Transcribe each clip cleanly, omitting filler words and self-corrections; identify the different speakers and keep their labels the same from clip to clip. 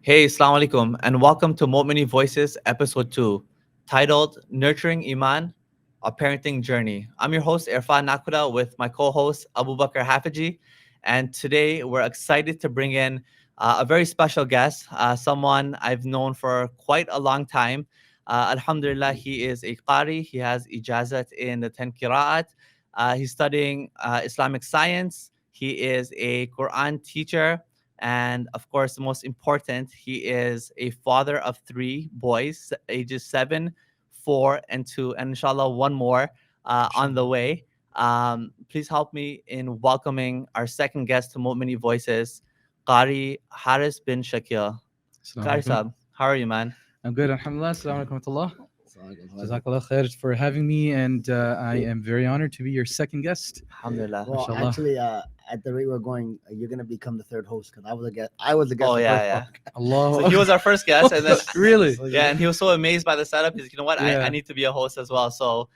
Speaker 1: Hey, Assalamu alaikum, and welcome to More Many Voices, episode 2, titled Nurturing Imān, A Parenting Journey. I'm your host, Irfan Nakuda, with my co host, Abu Bakr Hafiji. And today we're excited to bring in a very special guest, someone I've known for quite a long time. Alhamdulillah, he is a Qari, he has ijazat in the 10 Qira'at. He's studying Islamic science, he is a Quran teacher. And of course, the most important, he is a father of 3 boys, ages 7, 4, and 2, and inshallah, one more on the way. Please help me in welcoming our second guest to Many Voices, Qari Harris Bin Shakeel.
Speaker 2: Assalamu
Speaker 1: Qari
Speaker 2: alaikum.
Speaker 1: Sab, how are you, man?
Speaker 2: I'm good, alhamdulillah. Assalamu alaikum wa rahmatullah. Jazakallah khair for having me, and I am very honored to be your second guest.
Speaker 1: Alhamdulillah.
Speaker 3: Well,
Speaker 2: Mashallah.
Speaker 3: actually, at the rate we're going, you're gonna become the third host because I was a guest. I was the guest.
Speaker 1: Oh,
Speaker 3: the
Speaker 1: yeah,
Speaker 3: first
Speaker 1: yeah.
Speaker 3: podcast.
Speaker 2: Allah.
Speaker 1: So he was our first guest, and then
Speaker 2: Really?
Speaker 1: yeah, and he was so amazed by the setup. He's like, you know what,
Speaker 2: Yeah.
Speaker 1: I need to be a host as well. So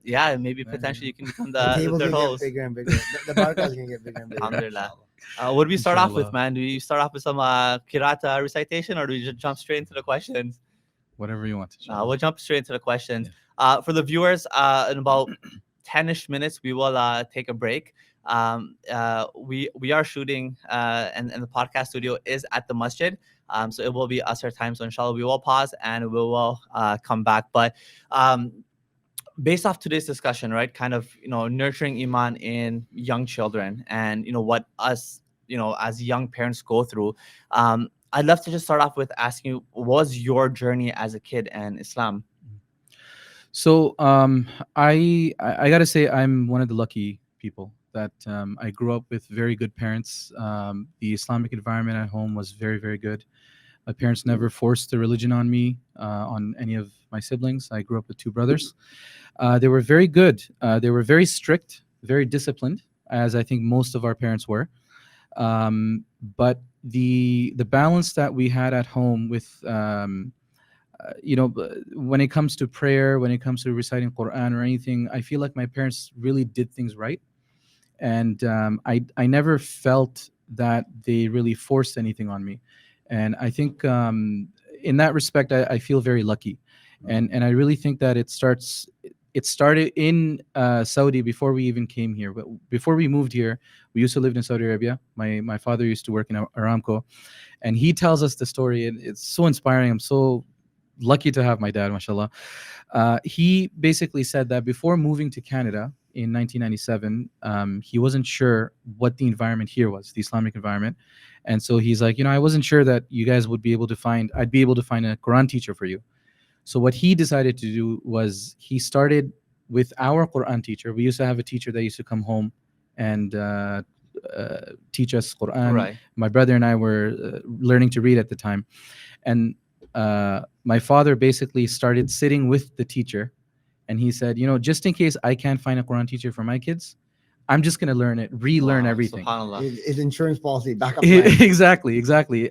Speaker 1: yeah, maybe
Speaker 2: Man,
Speaker 1: potentially you can become
Speaker 3: The
Speaker 1: the
Speaker 3: table's
Speaker 1: third
Speaker 3: gonna
Speaker 1: host.
Speaker 3: get bigger and bigger. The podcast is gonna get bigger and bigger.
Speaker 1: Alhamdulillah.
Speaker 3: inshallah.
Speaker 1: What do we start off with,
Speaker 2: Inshallah.
Speaker 1: man? Do you start off with some Kirata recitation, or do we just jump straight into the questions?
Speaker 2: Whatever you want. inshallah.
Speaker 1: We'll jump straight into the questions. For the viewers, in about 10-ish minutes, we will take a break. We are shooting, and the podcast studio is at the masjid. So it will be Asr time. So inshallah, we will pause and we will come back. But based off today's discussion, right, kind of, nurturing Iman in young children and, what us, as young parents go through. I'd love to just start off with asking you, what was your journey as a kid and Islam?
Speaker 2: So I gotta say I'm one of the lucky people that I grew up with very good parents. The Islamic environment at home was very, very good. My parents never forced the religion on me, on any of my siblings. I grew up with 2 brothers. They were very good. They were very strict, very disciplined, as I think most of our parents were. But the balance that we had at home with when it comes to prayer, when it comes to reciting Quran or anything, I feel like my parents really did things right, and I never felt that they really forced anything on me, and I think in that respect I feel very lucky, and I really think that it started in Saudi before we even came here. But before we moved here, we used to live in Saudi Arabia. My father used to work in Aramco, and he tells us the story, and it's so inspiring. I'm so lucky to have my dad, mashallah. He basically said that before moving to Canada in 1997, he wasn't sure what the environment here was, the Islamic environment. And so he's like, I wasn't sure that you guys would be able to I'd be able to find a Quran teacher for you. So what he decided to do was he started with our Quran teacher. We used to have a teacher that used to come home and teach us Quran.
Speaker 1: Right.
Speaker 2: My brother and I were learning to read at the time. And my father basically started sitting with the teacher, and he said, just in case I can't find a Quran teacher for my kids, I'm just going to relearn
Speaker 1: Wow,
Speaker 2: everything.
Speaker 1: SubhanAllah.
Speaker 3: His insurance policy, backup plan.
Speaker 2: exactly.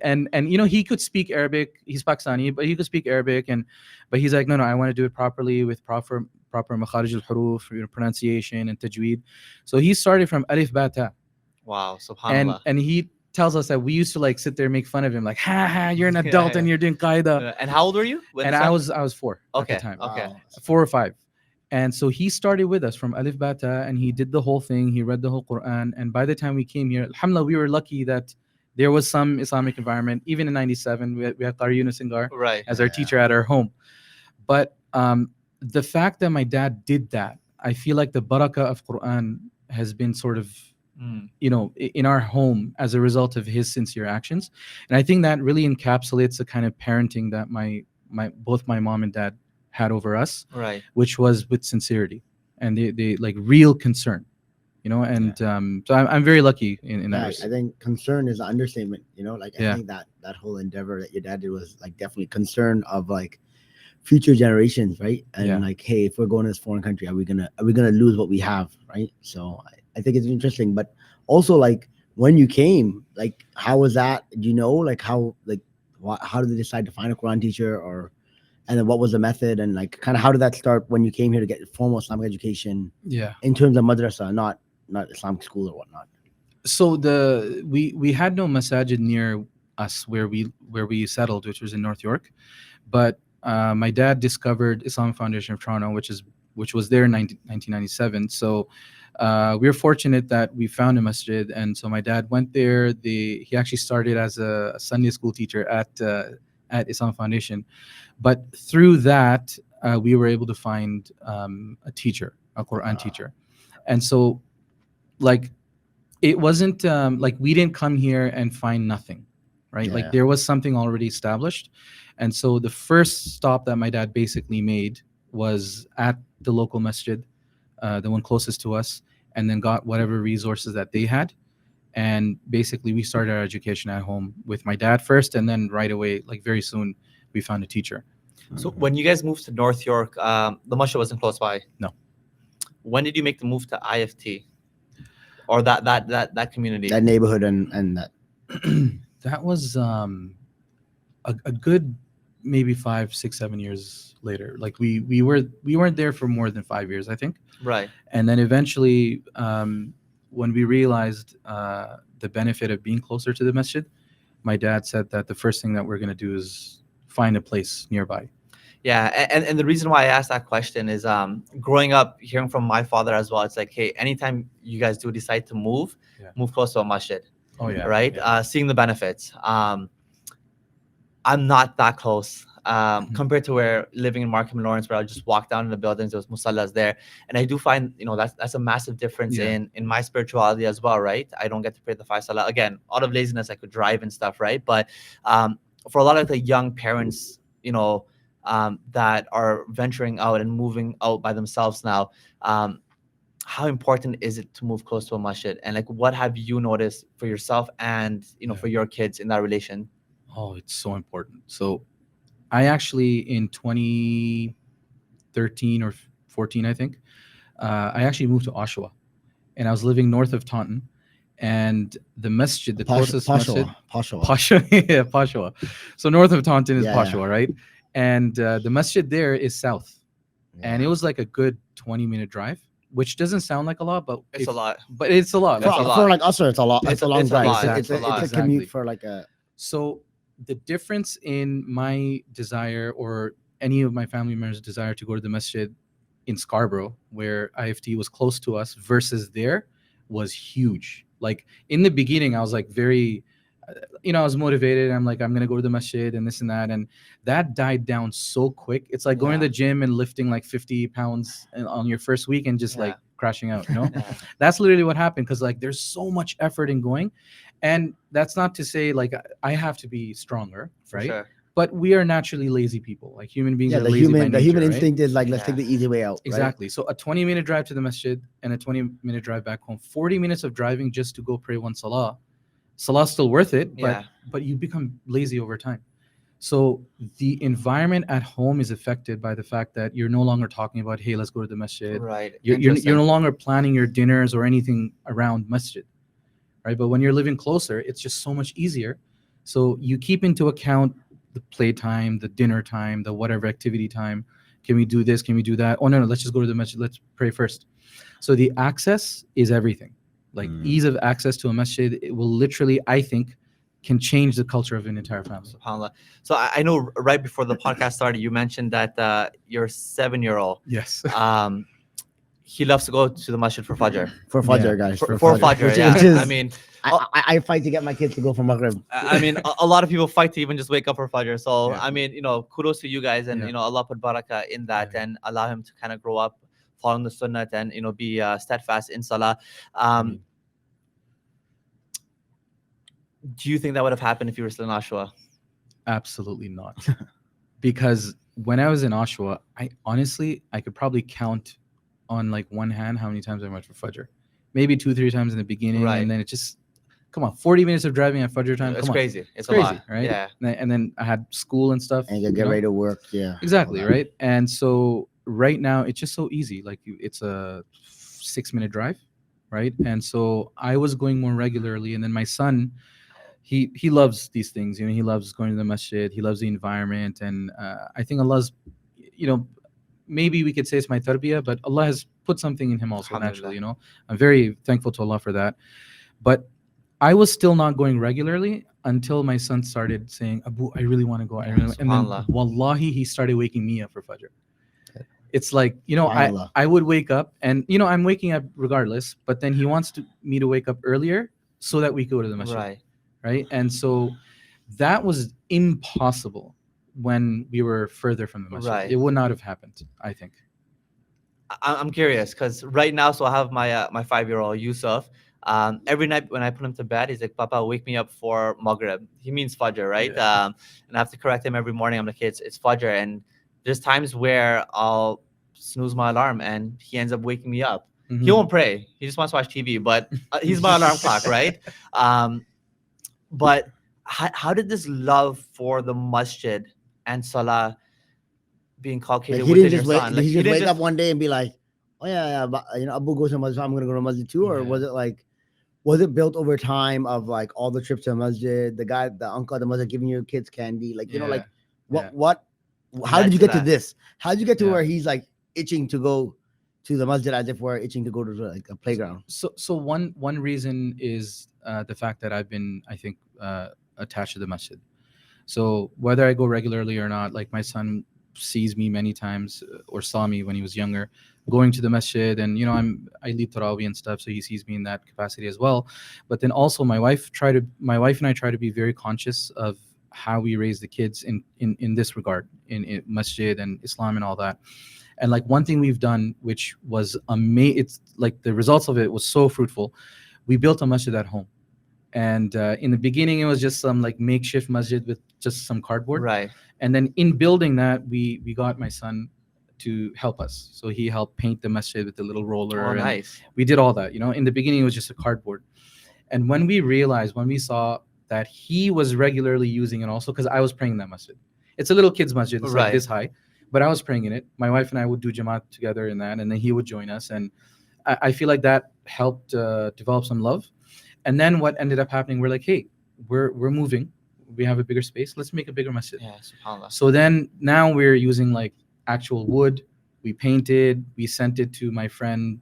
Speaker 2: And he could speak Arabic. He's Pakistani, but he could speak Arabic. But he's like, no, I want to do it properly with proper makharij al-huruf, pronunciation and tajweed. So he started from alif ba ta.
Speaker 1: Wow, SubhanAllah.
Speaker 2: And he tells us that we used to sit there and make fun of him, like, ha, you're an adult and you're doing qaida.
Speaker 1: And how old were you?
Speaker 2: And I was 4
Speaker 1: Okay,
Speaker 2: at the time.
Speaker 1: okay.
Speaker 3: Wow.
Speaker 2: 4 or 5. And so he started with us from Alif Bata, and he did the whole thing. He read the whole Quran. And by the time we came here, alhamdulillah, we were lucky that there was some Islamic environment. Even in 97, we had Qari Yunus Singar
Speaker 1: Right.
Speaker 2: as our teacher at our home. But the fact that my dad did that, I feel like the barakah of Quran has been sort of, in our home as a result of his sincere actions. And I think that really encapsulates the kind of parenting that both my mom and dad had over us,
Speaker 1: Right.
Speaker 2: which was with sincerity and they like real concern, and so I'm very lucky in that
Speaker 3: Yeah,
Speaker 2: respect.
Speaker 3: I think concern is an understatement. I
Speaker 2: Yeah.
Speaker 3: think that whole endeavor that your dad did was definitely concern of future generations, right? And
Speaker 2: Yeah.
Speaker 3: hey, if we're going to this foreign country, are we gonna lose what we have, right? So I think it's interesting, but also when you came, how was that? Do you know how did they decide to find a Quran teacher, and then what was the method, and kind of how did that start when you came here to get formal Islamic education
Speaker 2: Yeah.
Speaker 3: in terms of madrasa, not Islamic school or whatnot?
Speaker 2: So we had no masajid near us where we settled, which was in North York. But my dad discovered Islamic Foundation of Toronto, which was there in 1997. So we were fortunate that we found a masjid, and so my dad went there. He actually started as a Sunday school teacher at Islamic Foundation, but through that we were able to find a teacher, a Quran teacher, and so like it wasn't like we didn't come here and find nothing, right? Like
Speaker 3: Yeah.
Speaker 2: there was something already established. And so the first stop that my dad basically made was at the local masjid, the one closest to us, and then got whatever resources that they had. And basically we started our education at home with my dad first, and then right away, like very soon, we found a teacher.
Speaker 1: So when you guys moved to North York, the masjid wasn't close by.
Speaker 2: No.
Speaker 1: When did you make the move to IFT, or that community?
Speaker 3: That neighborhood and that.
Speaker 2: That was a good maybe 5, 6, 7 years later. Like we weren't there for more than 5 years, I think.
Speaker 1: Right.
Speaker 2: And then eventually, when we realized the benefit of being closer to the masjid, my dad said that the first thing that we're going to do is find a place nearby.
Speaker 1: Yeah, and the reason why I asked that question is growing up, hearing from my father as well. It's like, hey, anytime you guys do decide to move,
Speaker 2: Yeah.
Speaker 1: move close to a masjid,
Speaker 2: Oh yeah.
Speaker 1: right?
Speaker 2: Yeah.
Speaker 1: Seeing the benefits. I'm not that close compared to where living in Markham and Lawrence, where I just walk down in the buildings, there was musallas there, and I do find that's a massive difference
Speaker 2: Yeah.
Speaker 1: in my spirituality as well, right? I don't get to pray the 5 salah again. Out of laziness, I could drive and stuff, right? But for a lot of the young parents, that are venturing out and moving out by themselves now, how important is it to move close to a masjid? And like, what have you noticed for yourself and
Speaker 2: Yeah.
Speaker 1: for your kids in that relation?
Speaker 2: Oh, it's so important. So I actually in 2013 or 14, I think, I actually moved to Oshawa, and I was living north of Taunton, and the masjid, the closest masjid,
Speaker 3: Pashawa.
Speaker 2: Yeah, Pashwa. So north of Taunton is
Speaker 3: Yeah.
Speaker 2: Pashwa, right? And the masjid there is south, and it was like a good 20-minute drive, which doesn't sound like a lot, but
Speaker 1: It's a lot.
Speaker 2: But it's a lot.
Speaker 1: That's
Speaker 2: Like,
Speaker 1: a lot.
Speaker 3: For like us, it's a lot. It's a long
Speaker 1: it's a
Speaker 3: drive.
Speaker 1: lot,
Speaker 3: It's
Speaker 1: it's a lot.
Speaker 3: a
Speaker 2: Exactly.
Speaker 3: commute for like a.
Speaker 2: So the difference in my desire or any of my family members' desire to go to the masjid in Scarborough, where IFT was close to us, versus there was huge. Like in the beginning, I was like very, I was motivated. I'm like, I'm going to go to the masjid and this and that. And that died down so quick. It's like going to
Speaker 1: Yeah.
Speaker 2: the gym and lifting like 50 pounds on your first week and just
Speaker 1: Yeah.
Speaker 2: like crashing out,
Speaker 1: Yeah.
Speaker 2: That's literally what happened, because like there's so much effort in going. And that's not to say like I have to be stronger,
Speaker 1: For
Speaker 2: right?
Speaker 1: sure.
Speaker 2: But we are naturally lazy people. Like human beings
Speaker 3: Yeah,
Speaker 2: are
Speaker 3: the
Speaker 2: lazy by
Speaker 3: human
Speaker 2: nature, right?
Speaker 3: instinct is like, let's
Speaker 1: Yeah.
Speaker 3: take the easy way out. right?
Speaker 2: Exactly. So a 20-minute drive to the masjid and a 20-minute drive back home, 40 minutes of driving just to go pray one salah. Salah's still worth it, but
Speaker 1: Yeah.
Speaker 2: but you become lazy over time. So the environment at home is affected by the fact that you're no longer talking about, hey, let's go to the masjid.
Speaker 1: Right.
Speaker 2: You're
Speaker 1: Interesting.
Speaker 2: no longer planning your dinners or anything around masjid, right? But when you're living closer, it's just so much easier. So you keep into account the playtime, the dinner time, the whatever activity time. Can we do this? Can we do that? Oh no, let's just go to the masjid. Let's pray first. So the access is everything. Like ease of access to a masjid, it will literally, I think, can change the culture of an entire family.
Speaker 1: SubhanAllah. So I know right before the podcast started, you mentioned that your 7-year-old,
Speaker 2: Yes.
Speaker 1: he loves to go to the masjid for Fajr.
Speaker 3: For Fajr, guys.
Speaker 1: For Fajr,
Speaker 3: Which
Speaker 1: yeah.
Speaker 3: is-
Speaker 1: I mean,
Speaker 3: I fight to get my kids to go for Maghrib.
Speaker 1: a lot of people fight to even just wake up for Fajr. So,
Speaker 2: Yeah.
Speaker 1: I mean, kudos to you guys, and,
Speaker 2: Yeah.
Speaker 1: Allah put barakah in that,
Speaker 2: Yeah.
Speaker 1: and allow him to kind of grow up following the sunnah and, be steadfast in salah.
Speaker 2: Ameen.
Speaker 1: Do you think that would have happened if you were still in Oshawa?
Speaker 2: Absolutely not. Because when I was in Oshawa, I could probably count on like one hand how many times I went for Fajr. Maybe 2-3 times in the beginning,
Speaker 1: Right.
Speaker 2: and then it just, come on, 40 minutes of driving at Fajr time.
Speaker 1: It's
Speaker 2: Come on.
Speaker 1: crazy. It's
Speaker 2: Crazy,
Speaker 1: a lot,
Speaker 2: right?
Speaker 1: Yeah.
Speaker 2: And then I had school and stuff.
Speaker 3: And you
Speaker 2: you
Speaker 3: get
Speaker 2: know?
Speaker 3: ready to work. Yeah.
Speaker 2: Exactly,
Speaker 3: all that.
Speaker 2: right? And so right now it's just so easy. Like it's a 6-minute drive, right? And so I was going more regularly, and then my son, he loves these things. He loves going to the masjid. He loves the environment, and I think Allah's, maybe we could say it's my tarbiyah, but Allah has put something in him also naturally. I'm very thankful to Allah for that. But I was still not going regularly until my son started saying, Abu, I really want to go. And then,
Speaker 1: Subhanallah.
Speaker 2: wallahi, he started waking me up for Fajr. It's like,
Speaker 3: Subhanallah.
Speaker 2: I would wake up and, I'm waking up regardless, but then he wants me to wake up earlier so that we could go to the masjid.
Speaker 1: Right.
Speaker 2: Right. And so that was impossible when we were further from the masjid.
Speaker 1: Right.
Speaker 2: It would not have happened, I think.
Speaker 1: I'm curious because right now, so I have my 5-year-old Yusuf. Every night when I put him to bed, he's like, "Papa, wake me up for Maghrib." He means Fajr, right?
Speaker 2: Yeah.
Speaker 1: And I have to correct him every morning. I'm like, "It's Fajr," and there's times where I'll snooze my alarm and he ends up waking me up. He
Speaker 2: Mhm.
Speaker 1: won't pray. He just wants to watch TV, but he's my alarm clock, right? But how did this love for the masjid and salah be
Speaker 3: Like
Speaker 1: inculcated
Speaker 3: he
Speaker 1: within
Speaker 3: didn't
Speaker 1: your
Speaker 3: just wake.
Speaker 1: son?
Speaker 3: Did
Speaker 1: Like
Speaker 3: he
Speaker 1: he
Speaker 3: just
Speaker 1: didn't
Speaker 3: wake
Speaker 1: just
Speaker 3: up one day and be like, "Oh yeah, but, Abu goes to masjid, I'm gonna go to masjid too," or
Speaker 2: Yeah.
Speaker 3: was it like, was it built over time of like all the trips to masjid, the uncle at the masjid giving your kids candy, like like
Speaker 2: Yeah.
Speaker 3: what, how
Speaker 1: led
Speaker 3: did you
Speaker 1: to
Speaker 3: get to
Speaker 1: that?
Speaker 3: this? How did you get to
Speaker 2: Yeah.
Speaker 3: where he's like itching to go to the masjid as if we're itching to go to like a playground?
Speaker 2: So one reason is the fact that I've been, I think, attached to the masjid. So whether I go regularly or not, like my son sees me many times or saw me when he was younger going to the masjid, and I lead tarawih and stuff, so he sees me in that capacity as well. But then also my wife and I try to be very conscious of how we raise the kids in this regard, in masjid and Islam and all that. And like one thing we've done, which was amazing, it's like the results of it was so fruitful. We built a masjid at home, and in the beginning it was just some like makeshift masjid with just some cardboard.
Speaker 1: Right.
Speaker 2: And then in building that, we got my son to help us, so he helped paint the masjid with the little roller.
Speaker 1: Oh,
Speaker 2: And
Speaker 1: nice.
Speaker 2: we did all that. In the beginning it was just a cardboard, and when we saw that he was regularly using it also, because I was praying in that masjid. It's a little kids masjid, it's like
Speaker 1: Right.
Speaker 2: this high, but I was praying in it. My wife and I would do jamaat together in that, and then he would join us. And I feel like that helped develop some love. And then what ended up happening, we're like, hey, we're moving, we have a bigger space, let's make a bigger masjid.
Speaker 1: Yeah, subhanallah.
Speaker 2: So then now we're using like actual wood. We painted, we sent it to my friend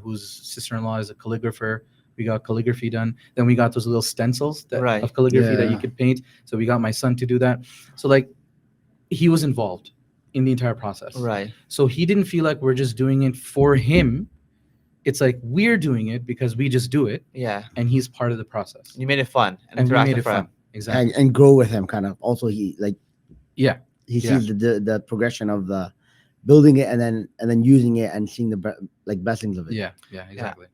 Speaker 2: whose sister-in-law is a calligrapher. We got calligraphy done. Then we got those little stencils
Speaker 1: Right.
Speaker 2: of calligraphy that you
Speaker 3: Yeah.
Speaker 2: could paint. So we got my son to do that. So like he was involved in the entire process.
Speaker 1: Right.
Speaker 2: So he didn't feel like we're just doing it for him. It's like we're doing it because we just do it,
Speaker 1: Yeah.
Speaker 2: and he's part of the process.
Speaker 1: You made it fun and
Speaker 2: And we
Speaker 1: interactive
Speaker 2: made it
Speaker 1: for him.
Speaker 2: fun. Exactly.
Speaker 3: And grow with him, kind of. Also, he like
Speaker 2: Yeah.
Speaker 3: he
Speaker 2: Yeah.
Speaker 3: sees the progression of the building it and then using it and seeing the like blessings of it.
Speaker 2: Yeah. Yeah. Exactly.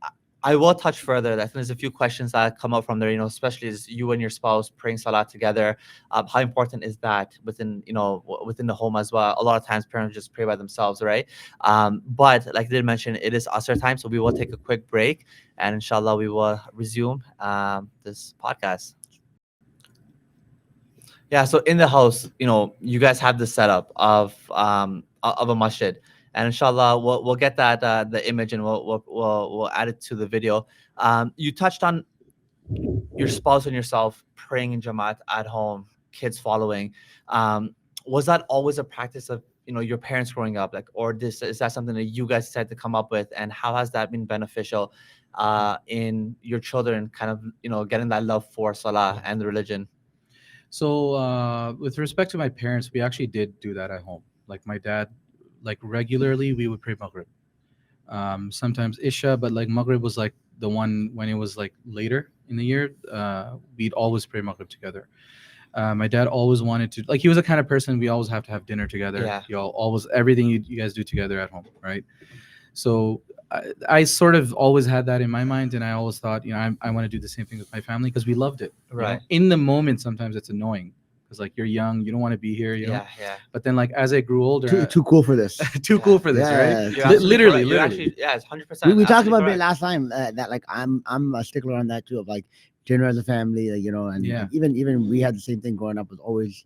Speaker 1: I will touch further. I think there's a few questions that come up from there, especially as you and your spouse praying salah together. How important is that within the home as well? A lot of times parents just pray by themselves, right? But like I did mention, it is Asr time, so we will take a quick break, and inshallah we will resume this podcast. Yeah, so in the house, you guys have the setup of a masjid, and inshallah we'll get that the image, and we'll add it to the video. You touched on your spouse and yourself praying in Jamaat at home, kids following. Was that always a practice of your parents growing up, like, or is that something that you guys decided to come up with, and how has that been beneficial in your children, kind of getting that love for Salah and the religion?
Speaker 2: So with respect to my parents, we actually did do that at home. Like my dad, like regularly we would pray Maghrib. Sometimes Isha, but like Maghrib was like the one when it was like later in the year. We'd always pray Maghrib together. My dad always wanted to, like, he was the kind of person we always have to have dinner together.
Speaker 1: Yeah.
Speaker 2: You all always, everything you guys do together at home, right? So I sort of always had that in my mind, and I always thought, I want to do the same thing with my family because we loved it.
Speaker 1: Right.
Speaker 2: In the moment, sometimes it's annoying because like you're young, you don't want to be here,
Speaker 1: Yeah.
Speaker 2: But then like as I grew older,
Speaker 3: Too cool for this.
Speaker 2: too cool for this,
Speaker 3: Yeah.
Speaker 2: right?
Speaker 1: You're absolutely
Speaker 2: Literally,
Speaker 1: correct. You're
Speaker 2: literally.
Speaker 1: actually, yeah, it's 100%.
Speaker 3: We talked
Speaker 1: absolutely
Speaker 3: about it
Speaker 1: correct.
Speaker 3: last time that like I'm a stickler on that too, of like dinner as a family, like, and
Speaker 2: Yeah.
Speaker 3: even we had the same thing growing up, was always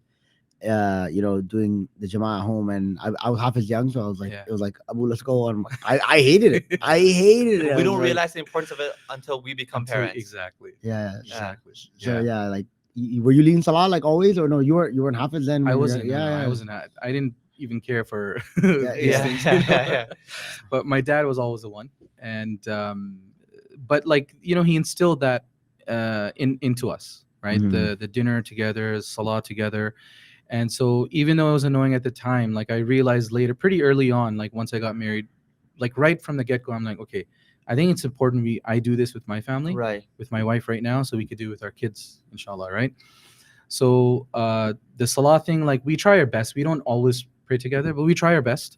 Speaker 3: doing the Jama'ah at home, and I was half as young, so I was like,
Speaker 2: Yeah.
Speaker 3: it was like, Abu, let's go. And I hated it. I hated it. I
Speaker 1: We
Speaker 3: was
Speaker 1: don't
Speaker 3: like,
Speaker 1: realize the importance of it until we become parents.
Speaker 2: Exactly.
Speaker 3: Yeah.
Speaker 2: Exactly.
Speaker 3: So yeah, like were you leading Salah like always, or no? You weren't Hafiz then? when
Speaker 2: I
Speaker 3: you were-
Speaker 2: wasn't.
Speaker 3: Yeah,
Speaker 2: no,
Speaker 3: yeah.
Speaker 2: I wasn't. I didn't even care for
Speaker 3: Yeah,
Speaker 2: these
Speaker 1: Yeah,
Speaker 2: things.
Speaker 1: yeah.
Speaker 2: But my dad was always the one, and but like he instilled that into us. right?
Speaker 3: Mhm.
Speaker 2: The dinner together, salah together. And so even though it was annoying at the time, like I realized later, pretty early on, like once I got married, like right from the get-go, I'm like, okay, I think it's important I do this with my family,
Speaker 1: Right.
Speaker 2: with my wife right now, so we could do it with our kids, inshallah, right? So the salah thing, like we try our best. We don't always pray together, but we try our best.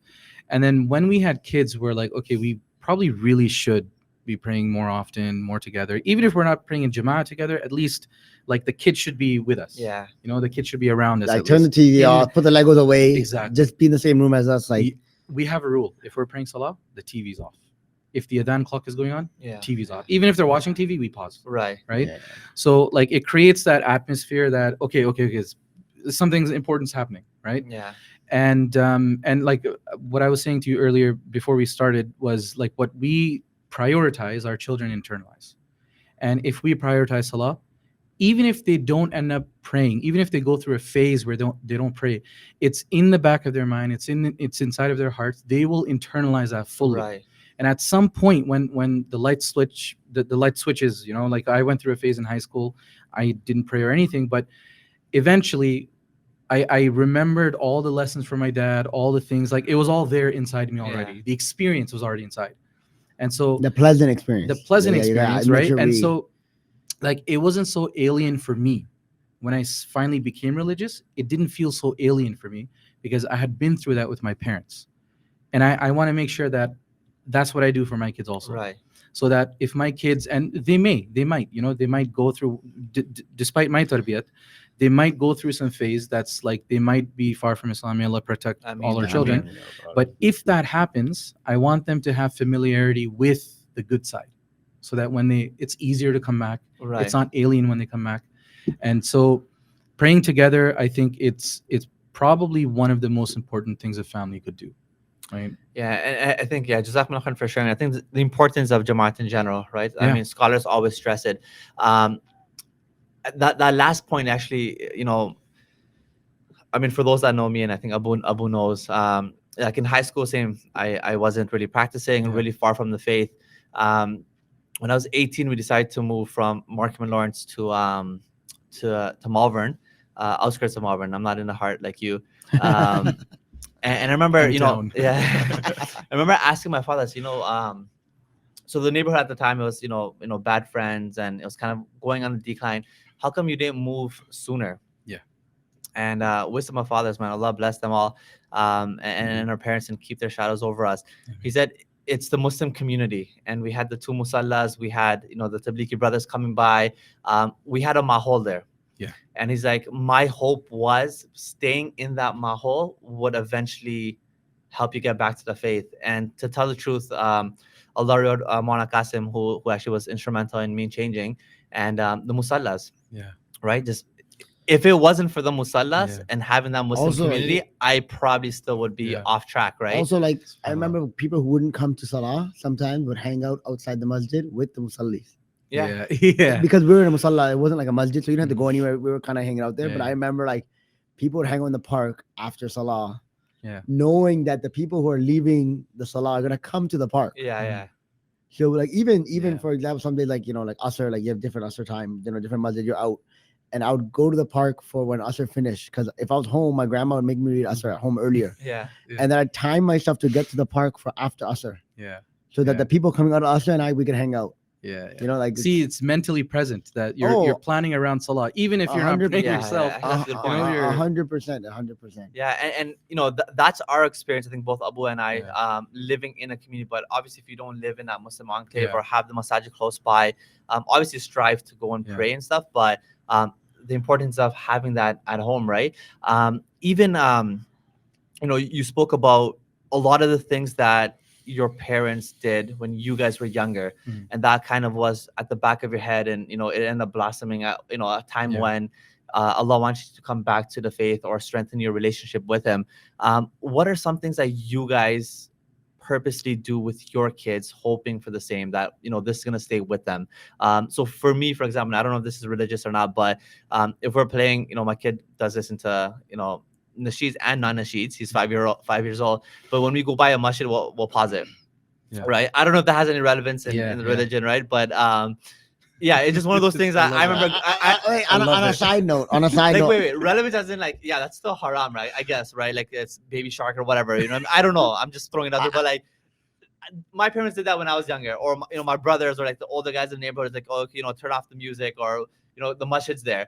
Speaker 2: And then when we had kids, we're like, okay, we probably really should be praying more often, more together. Even if we're not praying in Jama'ah together, at least like the kids should be with us.
Speaker 1: Yeah.
Speaker 2: You know, the kids should be around us
Speaker 3: Like
Speaker 2: at
Speaker 3: turn the
Speaker 2: least.
Speaker 3: TV
Speaker 2: In-
Speaker 3: off, put the Legos away,
Speaker 2: Exactly.
Speaker 3: just be in the same room as us. Like
Speaker 2: we have a rule. If we're praying salah, the TV's off. If the adhan clock is going on,
Speaker 1: Yeah.
Speaker 2: TV's off. Even if they're watching TV, we pause.
Speaker 1: Right.
Speaker 2: Right?
Speaker 3: yeah.
Speaker 2: So like it creates that atmosphere that okay, something's important's happening, right?
Speaker 1: Yeah.
Speaker 2: And like what I was saying to you earlier before we started was like what we prioritize, our children internalize. And if we prioritize salah, even if they don't end up praying, even if they go through a phase where they don't pray, it's in the back of their mind, it's inside of their hearts. They will internalize that fully.
Speaker 1: Right.
Speaker 2: And at some point when the light switches, you know, like I went through a phase in high school, I didn't pray or anything, but eventually I remembered all the lessons from my dad, all the things, like it was all there inside me already.
Speaker 1: Yeah.
Speaker 2: The experience was already inside. And so
Speaker 3: The pleasant experience.
Speaker 2: the pleasant
Speaker 3: Yeah, you gotta
Speaker 2: experience,
Speaker 3: admit
Speaker 2: right?
Speaker 3: you're
Speaker 2: And
Speaker 3: weak.
Speaker 2: so like it wasn't so alien for me when I finally became religious. It didn't feel so alien for me because I had been through that with my parents. And I want to make sure that that's what I do for my kids also.
Speaker 1: Right.
Speaker 2: So that if my kids, and they might, you know, they might go through, despite my tarbiyat, they might go through some phase that's like they might be far from Islam. May Allah protect
Speaker 1: I mean,
Speaker 2: all our
Speaker 1: I
Speaker 2: children.
Speaker 1: mean,
Speaker 2: But if that happens, I want them to have familiarity with the good side, so that when it's easier to come back.
Speaker 1: Right.
Speaker 2: It's not alien when they come back. And so, praying together, I think it's probably one of the most important things a family could do. Right.
Speaker 1: Yeah, and I think Jazakumullah khair for sharing. I think the importance of Jamaat in general, right? I
Speaker 2: Yeah.
Speaker 1: mean, scholars always stress it. That last point actually, you know, I mean, for those that know me, and I think Abu knows, like in high school, same. I wasn't really practicing,
Speaker 2: Yeah.
Speaker 1: really far from the faith. When I was 18, we decided to move from Markham and Lawrence to Malvern, outskirts of Malvern. I'm not in the heart like you. And I remember, you know,
Speaker 2: Down.
Speaker 1: I remember asking my father, so the neighborhood at the time, it was, bad friends, and it was kind of going on the decline. How come you didn't move sooner?
Speaker 2: Yeah.
Speaker 1: And wisdom of fathers, man, Allah bless them all, and our parents, and keep their shadows over us. He said it's the Muslim community, and we had the two musallas, we had, the Tablighi brothers coming by, we had a mahol there.
Speaker 2: Yeah.
Speaker 1: And he's like, my hope was staying in that mahol would eventually help you get back to the faith. And to tell the truth, Allah reward Maulana Qasim, who actually was instrumental in me changing, and the musallas.
Speaker 2: Yeah.
Speaker 1: Right? Just if it wasn't for the musallas
Speaker 2: Yeah.
Speaker 1: and having that Muslim
Speaker 3: Also,
Speaker 1: community, I probably still would be
Speaker 2: Yeah.
Speaker 1: off track, right?
Speaker 3: Also, like I
Speaker 2: SubhanAllah.
Speaker 3: remember people who wouldn't come to Salah sometimes would hang out outside the masjid with the musallis.
Speaker 1: yeah.
Speaker 2: Yeah.
Speaker 3: Because we were in a musalla, it wasn't like a masjid, so you didn't have to go anywhere. We were kind of hanging out there. But
Speaker 2: Yeah.
Speaker 3: I remember like people would hang out in the park after Salah,
Speaker 2: Yeah.
Speaker 3: knowing that the people who are leaving the Salah are gonna come to the park.
Speaker 1: Yeah, yeah.
Speaker 3: So like even
Speaker 2: Yeah.
Speaker 3: for example, some days like like Asr, like you have different Asr time, different masjid, you're out. And I would go to the park for when Asr finished. Because if I was home, my grandma would make me read Asr at home earlier.
Speaker 1: Yeah.
Speaker 3: And then I'd time myself to get to the park for after Asr.
Speaker 2: Yeah.
Speaker 3: So that
Speaker 2: Yeah.
Speaker 3: the people coming out of Asr and we could hang out.
Speaker 2: Yeah.
Speaker 3: Like
Speaker 2: See, it's mentally present that you're
Speaker 3: Oh.
Speaker 2: planning around Salah, even if you're not
Speaker 3: 100%.
Speaker 2: praying
Speaker 1: Yeah,
Speaker 2: yourself.
Speaker 1: yeah. That's a good point.
Speaker 2: you're-
Speaker 3: 100%, 100%.
Speaker 1: Yeah, and that's our experience. I think both Abu and I,
Speaker 2: Yeah.
Speaker 1: living in a community. But obviously, if you don't live in that Muslim enclave
Speaker 2: Yeah.
Speaker 1: or have the masajid close by, obviously strive to go and
Speaker 2: Yeah.
Speaker 1: pray and stuff. But the importance of having that at home, right? Even you spoke about a lot of the things that your parents did when you guys were younger,
Speaker 2: Mhm.
Speaker 1: and that kind of was at the back of your head, and it ended up blossoming at a time
Speaker 2: Yeah.
Speaker 1: when Allah wants you to come back to the faith or strengthen your relationship with Him. What are some things that you guys purposely do with your kids, hoping for the same, that this is gonna stay with them? So for me, for example, I don't know if this is religious or not, but if we're playing, my kid does this into nasheeds and non-nasheeds. He's 5 years old. But when we go by a masjid, we'll pause it.
Speaker 2: Yeah.
Speaker 1: Right. I don't know if that has any relevance in
Speaker 2: Yeah,
Speaker 1: the
Speaker 2: yeah.
Speaker 1: religion, right? But yeah, it's just one of those things that I
Speaker 2: love
Speaker 1: remember.
Speaker 2: that.
Speaker 3: Wait,
Speaker 2: I
Speaker 3: on, a,
Speaker 2: love
Speaker 3: on a
Speaker 2: it.
Speaker 3: side note, on a side
Speaker 1: Like,
Speaker 3: note,
Speaker 1: wait, relevance as in like, yeah, that's still haram, right? I guess, right? Like it's baby shark or whatever. You know, what I mean? I don't know. I'm just throwing it out there, but like my parents did that when I was younger, or my brothers or like the older guys in the neighborhood, like, oh, turn off the music, or the masjid's there.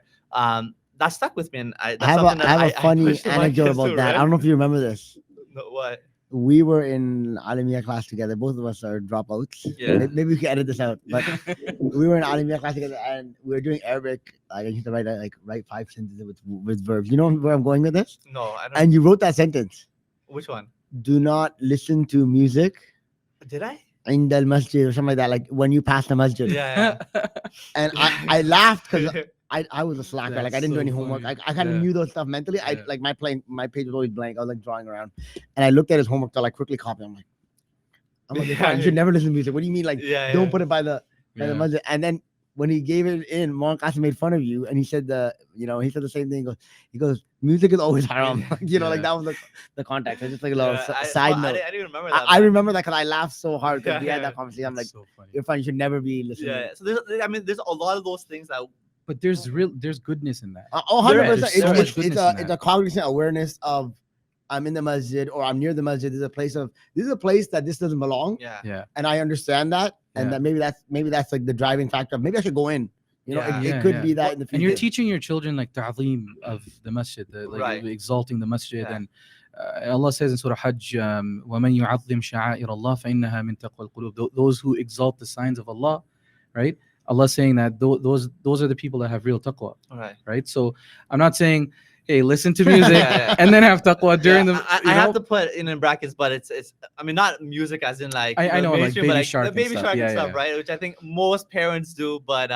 Speaker 1: That stuck with me, and that's something
Speaker 3: I
Speaker 1: that
Speaker 3: have a
Speaker 1: I
Speaker 3: funny
Speaker 1: push to my
Speaker 3: anecdote
Speaker 1: kids
Speaker 3: about
Speaker 1: too,
Speaker 3: that. I
Speaker 1: right?
Speaker 3: don't know if you remember this.
Speaker 1: No, what?
Speaker 3: We were in Alamiya class together. Both of us are dropouts.
Speaker 1: Yeah.
Speaker 3: Maybe we can edit this out. But we were in Alamiya class together, and we were doing Arabic. Like, I used to write 5 sentences with verbs. You know where I'm going with this?
Speaker 1: No, I don't.
Speaker 3: And you wrote that sentence.
Speaker 1: Which one?
Speaker 3: Do not listen to music
Speaker 1: Did I?
Speaker 3: in the masjid or something like that. Like when you pass the masjid.
Speaker 1: Yeah.
Speaker 3: And I laughed because I was a slacker. Like I
Speaker 2: That's
Speaker 3: didn't do
Speaker 2: so
Speaker 3: any homework.
Speaker 2: funny.
Speaker 3: I kind of
Speaker 2: Yeah.
Speaker 3: knew those stuff mentally. I
Speaker 2: Yeah.
Speaker 3: like my page was always blank. I was like drawing around, and I looked at his homework to like quickly copy. I'm like,
Speaker 1: Yeah.
Speaker 3: you should never listen to music. What do you mean? Like,
Speaker 1: Yeah,
Speaker 3: don't
Speaker 1: yeah.
Speaker 3: put it by the
Speaker 2: Yeah.
Speaker 3: masjid. And then when he gave it in, Monk Qasim made fun of you, and he said he said the same thing. He goes, music is always haram.
Speaker 1: Yeah.
Speaker 3: Like, like
Speaker 2: Yeah.
Speaker 3: that was the context. It's just like a little
Speaker 1: Yeah,
Speaker 3: side
Speaker 1: well,
Speaker 3: note.
Speaker 1: I didn't even remember that.
Speaker 3: I
Speaker 1: man.
Speaker 3: remember that because I laughed so hard because we
Speaker 1: Yeah,
Speaker 3: had
Speaker 1: yeah.
Speaker 3: that conversation. I'm like,
Speaker 2: That's so funny.
Speaker 3: you're fine. You should never be listening.
Speaker 1: Yeah. So there's a lot of those things that.
Speaker 2: But there's goodness in that.
Speaker 3: Oh,
Speaker 1: There
Speaker 3: 100%.
Speaker 1: is.
Speaker 2: There's so much
Speaker 3: It's
Speaker 2: goodness
Speaker 3: a
Speaker 2: in
Speaker 3: it's
Speaker 2: that.
Speaker 3: a cognizant awareness of I'm in the masjid or I'm near the masjid. This is a place that this doesn't belong,
Speaker 1: Yeah.
Speaker 2: Yeah.
Speaker 3: and I understand that, and
Speaker 2: Yeah.
Speaker 3: that maybe that's like the driving factor. Maybe I should go in.
Speaker 1: Yeah.
Speaker 3: It
Speaker 2: Yeah,
Speaker 3: could
Speaker 2: yeah.
Speaker 3: be that in the future.
Speaker 2: And you're teaching your children like ta'zeem of the masjid,
Speaker 1: Right.
Speaker 2: exalting the masjid.
Speaker 1: Yeah.
Speaker 2: And Allah says in Surah Hajj, وَمَنْ يُعَظِّمْ شَعَائِرَ اللَّهِ فَإِنَّهَا مِن تَقْوَى الْقُلُوبِ. Those who exalt the signs of Allah, right? Allah saying that those are the people that have real taqwa,
Speaker 1: All right.
Speaker 2: right? So I'm not saying, hey, listen to music
Speaker 1: Yeah, yeah.
Speaker 2: and then have taqwa during
Speaker 1: Yeah,
Speaker 2: the.
Speaker 1: I have to put in brackets, but it's. I mean, not music as in like
Speaker 2: I know, like
Speaker 1: mainstream,
Speaker 2: Baby
Speaker 1: but
Speaker 2: Shark
Speaker 1: the
Speaker 2: and
Speaker 1: baby
Speaker 2: stuff.
Speaker 1: shark
Speaker 2: Yeah,
Speaker 1: and stuff,
Speaker 2: yeah.
Speaker 1: right? Which I think most parents do, but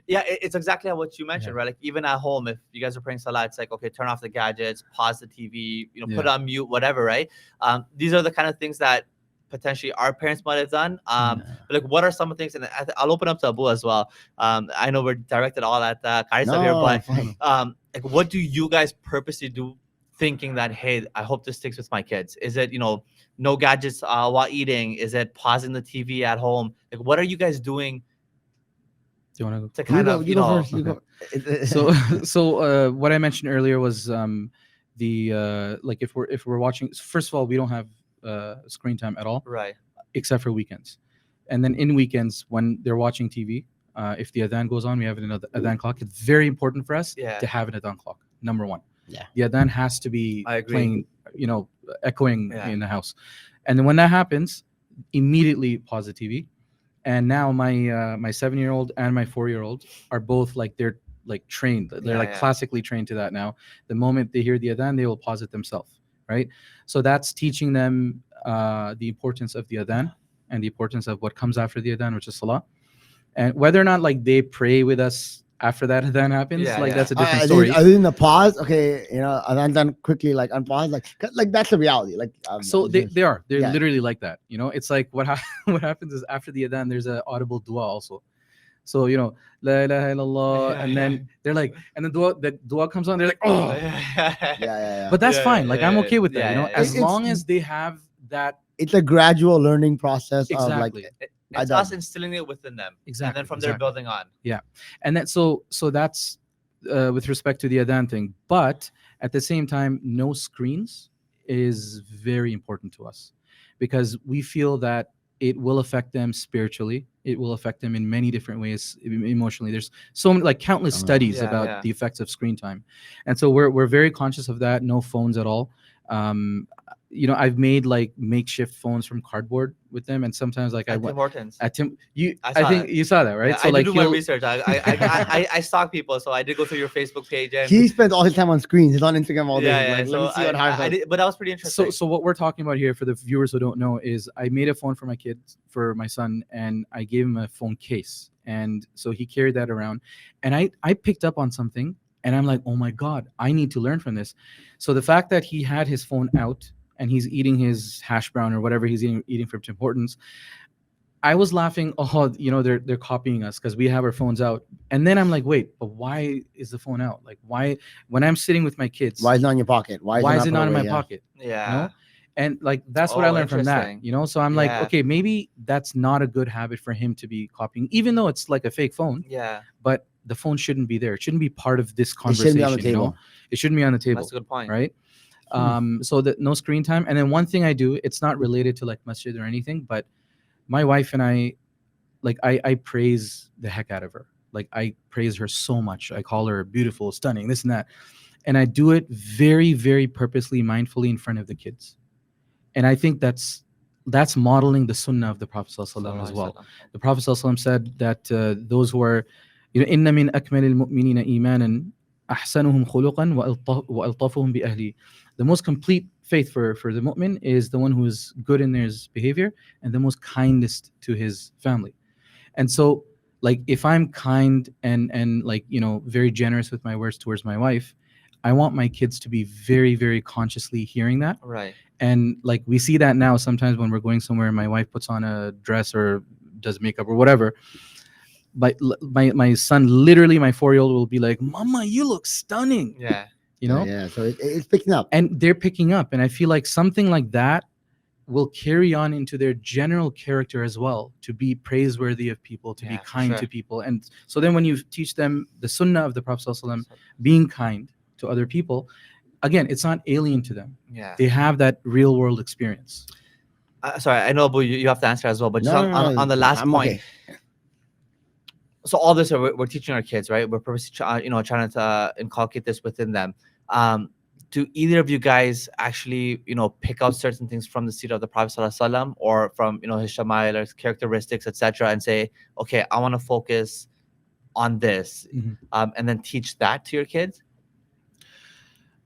Speaker 1: yeah, it's exactly what you mentioned,
Speaker 2: Yeah.
Speaker 1: right? Like even at home, if you guys are praying salah, it's like, okay, turn off the gadgets, pause the TV, put it
Speaker 2: Yeah.
Speaker 1: on mute, whatever, right? These are the kind of things that potentially our parents might have done. But like, what are some of the things? And I'll open up to Abu as well. I know we're directed all at Qarisa here, but
Speaker 3: fine.
Speaker 1: like, what do you guys purposely do, thinking that, hey, I hope this sticks with my kids? Is it no gadgets while eating? Is it pausing the TV at home? Like, what are you guys doing
Speaker 2: Do you want to
Speaker 1: to kind of
Speaker 3: you go first. You go.
Speaker 2: so what I mentioned earlier was the like if we're watching, first of all, we don't have screen time at all
Speaker 1: right?
Speaker 2: except for weekends, and then in weekends when they're watching TV, if the adhan goes on, we have another adhan clock. It's very important for us
Speaker 1: Yeah.
Speaker 2: to have an adhan clock. Number one,
Speaker 3: Yeah.
Speaker 2: the adhan has to be
Speaker 1: I agree.
Speaker 2: playing, echoing
Speaker 1: Yeah.
Speaker 2: in the house, and then when that happens, immediately pause the TV. And now my 7-year-old and my 4-year-old are both like they're like trained. They're
Speaker 1: Yeah,
Speaker 2: like
Speaker 1: yeah.
Speaker 2: classically trained to that now. The moment they hear the adhan, they will pause it themselves, right? So that's teaching them the importance of the adhan and the importance of what comes after the adhan, which is salah. And whether or not like they pray with us after that adhan happens,
Speaker 1: Yeah,
Speaker 2: like
Speaker 1: yeah.
Speaker 2: that's a different
Speaker 3: Are
Speaker 2: story.
Speaker 3: they in the pause? Okay, and then done quickly, like unpause, like that's the reality. Like
Speaker 2: So they're
Speaker 3: Yeah.
Speaker 2: literally like that. It's like what what happens is after the adhan, there's an audible dua also. So la ilaha illallah,
Speaker 1: Yeah,
Speaker 2: and
Speaker 1: yeah.
Speaker 2: then they're like, and the dua comes on, they're like, oh,
Speaker 3: yeah.
Speaker 2: but that's
Speaker 1: Yeah,
Speaker 2: fine. Like I'm
Speaker 1: yeah,
Speaker 2: okay with that.
Speaker 1: yeah, yeah.
Speaker 2: As
Speaker 3: It's-
Speaker 2: long as they have that
Speaker 3: It's a gradual learning process
Speaker 2: exactly,
Speaker 3: of like
Speaker 1: It's
Speaker 3: Adhan.
Speaker 1: us instilling it within them,
Speaker 2: exactly,
Speaker 1: and then from there
Speaker 2: exactly.
Speaker 1: building on.
Speaker 2: And that so that's with respect to the adhan thing. But at the same time, no screens is very important to us because we feel that it will affect them spiritually. It will affect them in many different ways emotionally. There's so many, like countless studies
Speaker 1: Yeah,
Speaker 2: about
Speaker 1: yeah.
Speaker 2: the effects of screen time, and so we're very conscious of that. No phones at all. I've made like makeshift phones from cardboard with them, and sometimes like I
Speaker 1: At
Speaker 2: went
Speaker 1: Tim Hortons.
Speaker 2: at Tim.
Speaker 1: I
Speaker 2: I
Speaker 1: saw
Speaker 2: think
Speaker 1: that.
Speaker 2: you saw that, right?
Speaker 1: Yeah,
Speaker 2: So
Speaker 1: I
Speaker 2: like
Speaker 1: did do my
Speaker 2: he'll-
Speaker 1: research. I stalk people, so I did go through your Facebook page and
Speaker 3: he spends all his time on screens. He's on Instagram all day.
Speaker 1: yeah, yeah.
Speaker 3: Like,
Speaker 1: So
Speaker 3: let me see what
Speaker 1: I
Speaker 3: heartfelt.
Speaker 1: did, but that was pretty interesting.
Speaker 2: So what we're talking about here for the viewers who don't know is I made a phone for my kids, for my son, and I gave him a phone case. And so he carried that around. And I picked up on something and I'm like, oh my God, I need to learn from this. So the fact that he had his phone out and he's eating his hash brown or whatever he's eating from Tim Hortons, I was laughing, they're copying us because we have our phones out. And then I'm like, wait, but why is the phone out? Like why, when I'm sitting with my kids,
Speaker 3: Why is it not in your pocket?
Speaker 2: why is it not in
Speaker 3: put
Speaker 2: my
Speaker 3: away? Yeah.
Speaker 2: pocket?
Speaker 1: yeah.
Speaker 2: And like that's what I
Speaker 1: Oh,
Speaker 2: learned from that,
Speaker 1: interesting.
Speaker 2: you know. So I'm like,
Speaker 1: Yeah.
Speaker 2: okay, maybe that's not a good habit for him to be copying, even though it's like a fake phone.
Speaker 1: Yeah,
Speaker 2: But the phone shouldn't be there. It shouldn't be part of this
Speaker 3: It shouldn't be on the
Speaker 2: conversation, you know.
Speaker 3: table.
Speaker 2: It shouldn't be on the
Speaker 1: that's
Speaker 2: table,
Speaker 1: a good point.
Speaker 2: right?
Speaker 3: Hmm.
Speaker 2: So that no screen time. And then one thing I do, it's not related to like masjid or anything, but my wife and I, like I praise the heck out of her. Like I praise her so much. I call her beautiful, stunning, this and that. And I do it very, very purposely, mindfully in front of the kids. And I think that's modeling the sunnah of the Prophet ﷺ
Speaker 1: Sallallahu
Speaker 2: as
Speaker 1: alaihi
Speaker 2: well.
Speaker 1: wasallam.
Speaker 2: The Prophet ﷺ said that those who are, you know, inna min akmalil mu'minina imanan ahsanuhum khuluqan wa altafuhum bi ahli. The most complete faith for the mu'min is the one who is good in his behavior and the most kindest to his family. And so, like, if I'm kind and like, you know, very generous with my words towards my wife, I want my kids to be very, very consciously hearing that.
Speaker 1: Right.
Speaker 2: And like we see that now sometimes when we're going somewhere and my wife puts on a dress or does makeup or whatever. But my son, literally my 4-year-old, will be like, "Mama, you look stunning,"
Speaker 1: Yeah.
Speaker 2: you know.
Speaker 3: Yeah. So it's picking up.
Speaker 2: And they're picking up, and I feel like something like that will carry on into their general character as well, to be praiseworthy of people, to be
Speaker 1: Yeah, for
Speaker 2: kind
Speaker 1: sure.
Speaker 2: to people. And so then when you teach them the sunnah of the Prophet ﷺ, being kind to other people, again, it's not alien to them.
Speaker 1: Yeah.
Speaker 2: They have that real world experience.
Speaker 1: Sorry, I know, but you have to answer as well. But just
Speaker 3: No, no, no,
Speaker 1: on the last
Speaker 3: I'm
Speaker 1: point,
Speaker 3: okay.
Speaker 1: so all this we're teaching our kids, right? We're purposely trying to inculcate this within them. Do either of you guys actually pick out certain things from the seerah of the Prophet Sallallahu Alaihi Wasallam, or from his shama'il or his characteristics, etc., and say, okay, I want to focus on this,
Speaker 2: Mhm.
Speaker 1: and then teach that to your kids?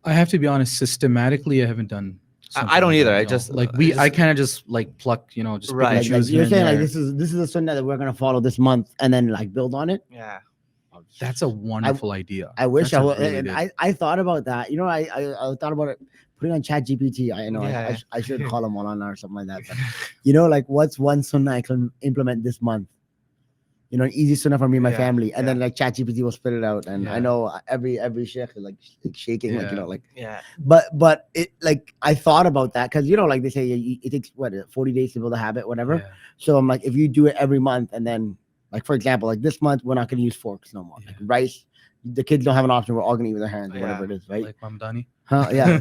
Speaker 2: I have to be honest, systematically, I haven't done.
Speaker 1: I don't
Speaker 2: something like
Speaker 1: either.
Speaker 2: that,
Speaker 1: I
Speaker 2: no.
Speaker 1: just
Speaker 2: like I kind of just like pluck, just pick
Speaker 1: Right.
Speaker 2: and
Speaker 3: Like
Speaker 2: choose here
Speaker 3: you're
Speaker 2: and
Speaker 3: saying, like
Speaker 2: there.
Speaker 3: this is a sunnah that we're gonna follow this month, and then like build on it.
Speaker 1: yeah.
Speaker 2: That's a wonderful idea.
Speaker 3: I wish
Speaker 2: That's
Speaker 3: I
Speaker 2: a
Speaker 3: would.
Speaker 2: really
Speaker 3: And
Speaker 2: good-
Speaker 3: I thought about that. I thought about it, putting on Chat GPT. I know
Speaker 1: Yeah.
Speaker 3: I should call him Molana or something like that. But like what's one sunnah I can implement this month? An easy sunnah for me and my
Speaker 1: Yeah,
Speaker 3: family, and
Speaker 1: yeah.
Speaker 3: then like Chat GPT will spit it out. And I
Speaker 2: Yeah.
Speaker 3: know every sheikh is like shaking, like
Speaker 2: Yeah.
Speaker 3: like.
Speaker 1: Yeah.
Speaker 3: But it like I thought about that because like they say it takes 40 days to build a habit, whatever.
Speaker 2: Yeah.
Speaker 3: So I'm like, if you do it every month, and then like for example, like this month we're not going to use forks no more. Like
Speaker 2: Yeah.
Speaker 3: rice, the kids don't have an option. We're all going to eat with our hands, or
Speaker 1: Yeah.
Speaker 3: whatever it is, right?
Speaker 2: Like Mamdani.
Speaker 3: Huh? Yeah.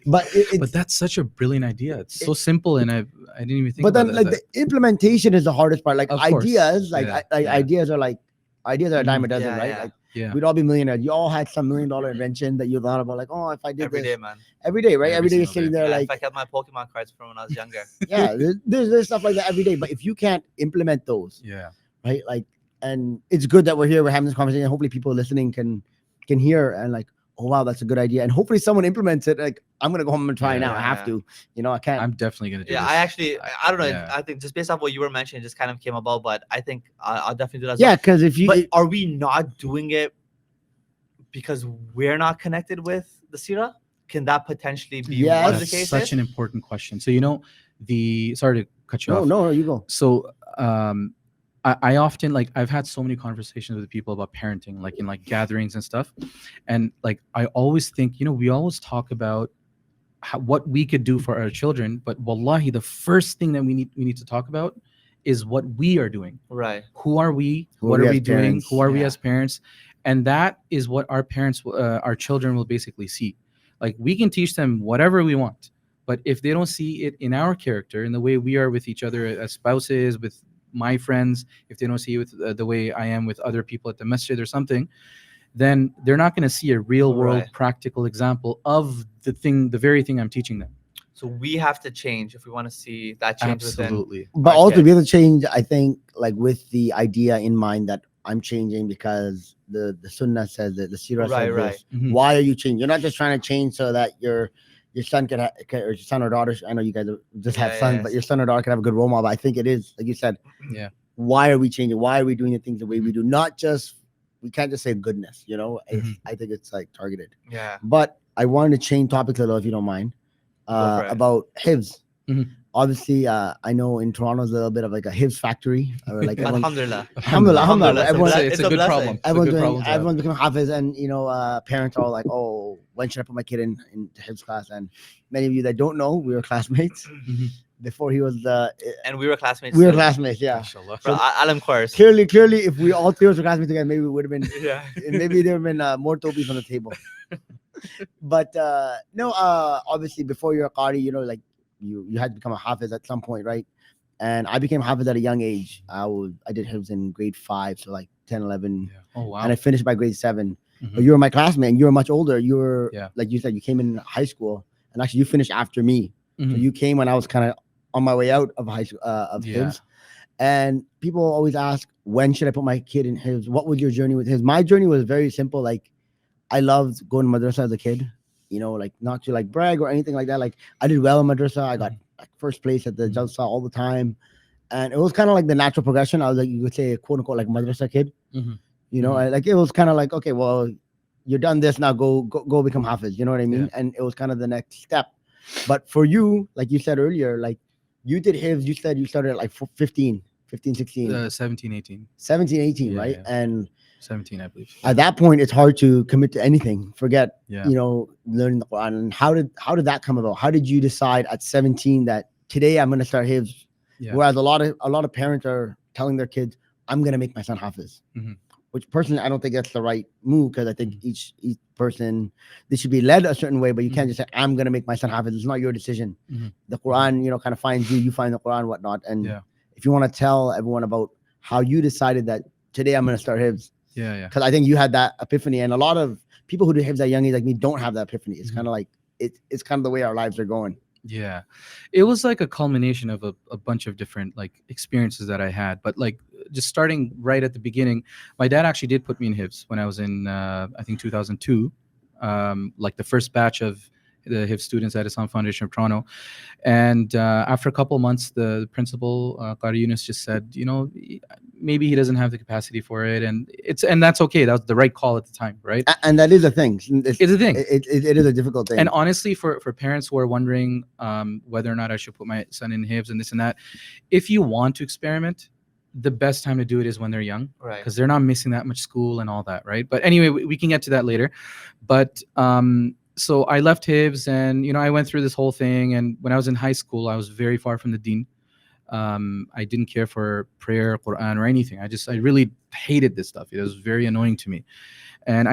Speaker 3: But it's
Speaker 2: But that's such a brilliant idea. It's so simple, and I didn't even think.
Speaker 3: but
Speaker 2: about
Speaker 3: then
Speaker 2: that,
Speaker 3: like the implementation is the hardest part. Like
Speaker 2: Of course.
Speaker 3: ideas, like
Speaker 2: Yeah.
Speaker 3: like
Speaker 2: Yeah.
Speaker 3: ideas are a dime a
Speaker 2: Mhm.
Speaker 3: dozen,
Speaker 1: Yeah,
Speaker 3: right?
Speaker 1: yeah.
Speaker 3: Like
Speaker 2: yeah.
Speaker 3: we'd all be millionaires. You all had some $1 million invention that you thought about, like, oh, if I did
Speaker 1: Every
Speaker 3: this
Speaker 1: day, man.
Speaker 3: every day, right?
Speaker 2: Every
Speaker 3: Every day you're
Speaker 2: single
Speaker 3: sitting
Speaker 2: day.
Speaker 3: there
Speaker 1: Yeah,
Speaker 3: like,
Speaker 1: if I kept my Pokemon cards from when I was younger.
Speaker 3: yeah, there's stuff like that every day. But if you can't implement those,
Speaker 2: Yeah.
Speaker 3: right? Like, and it's good that we're here, we're having this conversation. Hopefully people listening can hear and like, oh wow, that's a good idea. And hopefully someone implements it. Like, I'm gonna go home and try
Speaker 2: Yeah,
Speaker 3: now. I have
Speaker 1: yeah.
Speaker 3: to. I can't.
Speaker 2: I'm definitely gonna do
Speaker 1: Yeah,
Speaker 2: this.
Speaker 1: I actually, I don't know.
Speaker 2: Yeah.
Speaker 1: I think just based off what you were mentioning, it just kind of came about. But I think I'll definitely do that. As
Speaker 3: Yeah,
Speaker 1: well.
Speaker 3: because if you
Speaker 1: But are we not doing it because we're not connected with the Sirah? Can that potentially be
Speaker 3: Yes.
Speaker 1: one of the
Speaker 2: That's
Speaker 1: cases?
Speaker 2: such an important question. So sorry to cut you
Speaker 3: no,
Speaker 2: off.
Speaker 3: no, you go.
Speaker 2: So I often, like, I've had so many conversations with people about parenting, like in like gatherings and stuff, and like I always think, we always talk about what we could do for our children, but wallahi, the first thing that we need to talk about is what we are doing.
Speaker 1: Right.
Speaker 2: Who are we?
Speaker 3: Who
Speaker 2: What
Speaker 3: are
Speaker 2: are
Speaker 3: we
Speaker 2: we
Speaker 3: as
Speaker 2: doing?
Speaker 3: parents?
Speaker 2: Who are we
Speaker 1: Yeah.
Speaker 2: as parents? And that is what our children will basically see. Like, we can teach them whatever we want, but if they don't see it in our character, in the way we are with each other as spouses, with my friends, if they don't see it with the way I am with other people at the masjid or something, then they're not going to see a real world
Speaker 1: Right.
Speaker 2: practical example of the very thing I'm teaching them.
Speaker 1: So we have to change if we want to see that change within.
Speaker 2: Absolutely.
Speaker 3: But
Speaker 1: our
Speaker 3: also
Speaker 1: kids.
Speaker 3: be able to change, I think, like with the idea in mind that I'm changing because the sunnah says that the seerah
Speaker 1: Right,
Speaker 3: says
Speaker 1: right.
Speaker 3: this.
Speaker 2: Mhm.
Speaker 3: Why are you changing? You're not just trying to change so that your son or your son or daughter. I know you guys just have
Speaker 1: Yeah,
Speaker 3: sons,
Speaker 1: yeah.
Speaker 3: but your son or daughter can have a good role model. But I think it is, like you said.
Speaker 2: Yeah.
Speaker 3: Why are we changing? Why are we doing the things the way we do? Not just, we can't just say goodness.
Speaker 2: Mhm.
Speaker 3: I think it's like targeted.
Speaker 1: Yeah.
Speaker 3: But I wanted to change topics a little, if you don't mind,
Speaker 1: for it.
Speaker 3: about hifz.
Speaker 2: Mhm.
Speaker 3: obviously, I know in Toronto is a little bit of like a hibs factory, or like everyone,
Speaker 1: Alhamdulillah.
Speaker 3: alhamdulillah, alhamdulillah,
Speaker 1: Alhamdulillah.
Speaker 3: everyone,
Speaker 2: It's
Speaker 1: It's
Speaker 2: a
Speaker 1: a
Speaker 2: good
Speaker 1: blessing.
Speaker 2: problem. It's a
Speaker 3: everyone's
Speaker 2: good
Speaker 3: doing,
Speaker 2: problem to have.
Speaker 3: everyone's becoming hafiz, and parents are like, oh, when should I put my kid in hibs class? And many of you that don't know, we were classmates
Speaker 2: Mhm.
Speaker 3: before he was
Speaker 1: And we were classmates.
Speaker 3: we were
Speaker 1: too.
Speaker 3: classmates, yeah.
Speaker 2: Mashallah.
Speaker 1: For Alam course.
Speaker 3: Clearly, if we all three of us were classmates together, maybe we would have been,
Speaker 1: Yeah.
Speaker 3: maybe there would have been more tobis on the table. But no, obviously, before you're a qari, like you had to become a hafiz at some point, right? And I became hafiz at a young age. I did hifz in grade 5, so like 10, 11,
Speaker 2: Yeah. Oh wow.
Speaker 3: and I finished by grade 7.
Speaker 2: Mhm.
Speaker 3: But you were my classmate, and you were much older. You were,
Speaker 2: Yeah.
Speaker 3: like you said, you came in high school, and actually you finished after me. So
Speaker 2: Mhm.
Speaker 3: you came when I was kind of on my way out of high school, of
Speaker 2: Yeah.
Speaker 3: hifz. And people always ask, when should I put my kid in hifz? What was your journey with hifz? My journey was very simple. Like, I loved going to madrasa as a kid. Like not to like brag or anything like that. Like, I did well in madrasa. I got like first place at the
Speaker 2: Mhm.
Speaker 3: jalsa all the time. And it was kind of like the natural progression. I was like, you could say, quote unquote, like madrasa kid.
Speaker 2: Mhm.
Speaker 3: Like it was kind of like, okay, well, you're done this now. Go become hafiz. You know what I mean?
Speaker 2: Yeah.
Speaker 3: And it was kind of the next step. But for you, like you said earlier, like you did hifz. You said you started at like 15, 16,
Speaker 2: 17, 18.
Speaker 3: 17, 18,
Speaker 2: Yeah,
Speaker 3: right?
Speaker 2: yeah.
Speaker 3: And
Speaker 2: 17, I believe.
Speaker 3: at that point, it's hard to commit to anything. Forget,
Speaker 2: Yeah.
Speaker 3: learning the Quran. And how did that come about? How did you decide at 17 that today I'm going to start hifz?
Speaker 2: Yeah.
Speaker 3: Whereas a lot of parents are telling their kids, I'm going to make my son hafiz.
Speaker 2: Mhm.
Speaker 3: Which personally, I don't think that's the right move, because I think each person, they should be led a certain way, but you can't just say, I'm going to make my son hafiz. It's not your decision.
Speaker 2: Mhm.
Speaker 3: The Quran, kind of finds you find the Quran, whatnot. And
Speaker 2: Yeah.
Speaker 3: if you want to tell everyone about how you decided that today I'm going to start hifz,
Speaker 2: Yeah. Yeah.
Speaker 3: because I think you had that epiphany, and a lot of people who do hifz at young age like me don't have that epiphany. It's
Speaker 2: Mhm.
Speaker 3: kind of like it's kind of the way our lives are going.
Speaker 2: Yeah, it was like a culmination of a bunch of different like experiences that I had. But like just starting right at the beginning, my dad actually did put me in hifz when I was in I think 2002, like the first batch of the hifz students at Islam Foundation of Toronto. And after a couple of months, the principal, Qari Yunus, just said, maybe he doesn't have the capacity for it, and that's okay. That was the right call at the time, right?
Speaker 3: And that is a thing.
Speaker 2: It's a thing.
Speaker 3: It is a difficult thing.
Speaker 2: And honestly, for parents who are wondering whether or not I should put my son in hifz and this and that, if you want to experiment, the best time to do it is when they're young,
Speaker 1: Right.
Speaker 2: because they're not missing that much school and all that, right? But anyway, we can get to that later. But so I left hifz, and I went through this whole thing. And when I was in high school, I was very far from the deen. I didn't care for prayer, Quran, or anything. I really hated this stuff. It was very annoying to me, and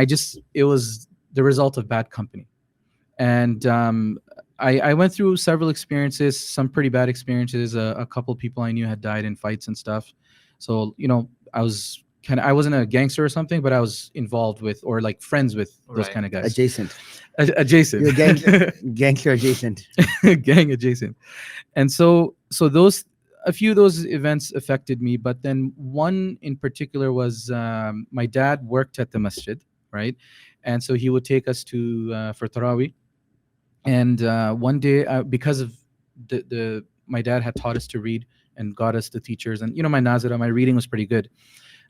Speaker 2: it was the result of bad company. And I went through several experiences, some pretty bad experiences. A couple people I knew had died in fights and stuff. So I wasn't a gangster or something, but I was involved with, or like friends with, those
Speaker 1: Right.
Speaker 2: kind of guys.
Speaker 3: Adjacent.
Speaker 2: Adjacent.
Speaker 3: You're gangster adjacent.
Speaker 2: Gang adjacent. And so a few of those events affected me, but then one in particular was my dad worked at the masjid, right? And so he would take us to for Taraweeh. And one day, because of my dad had taught us to read and got us the teachers, and my nazira, my reading was pretty good.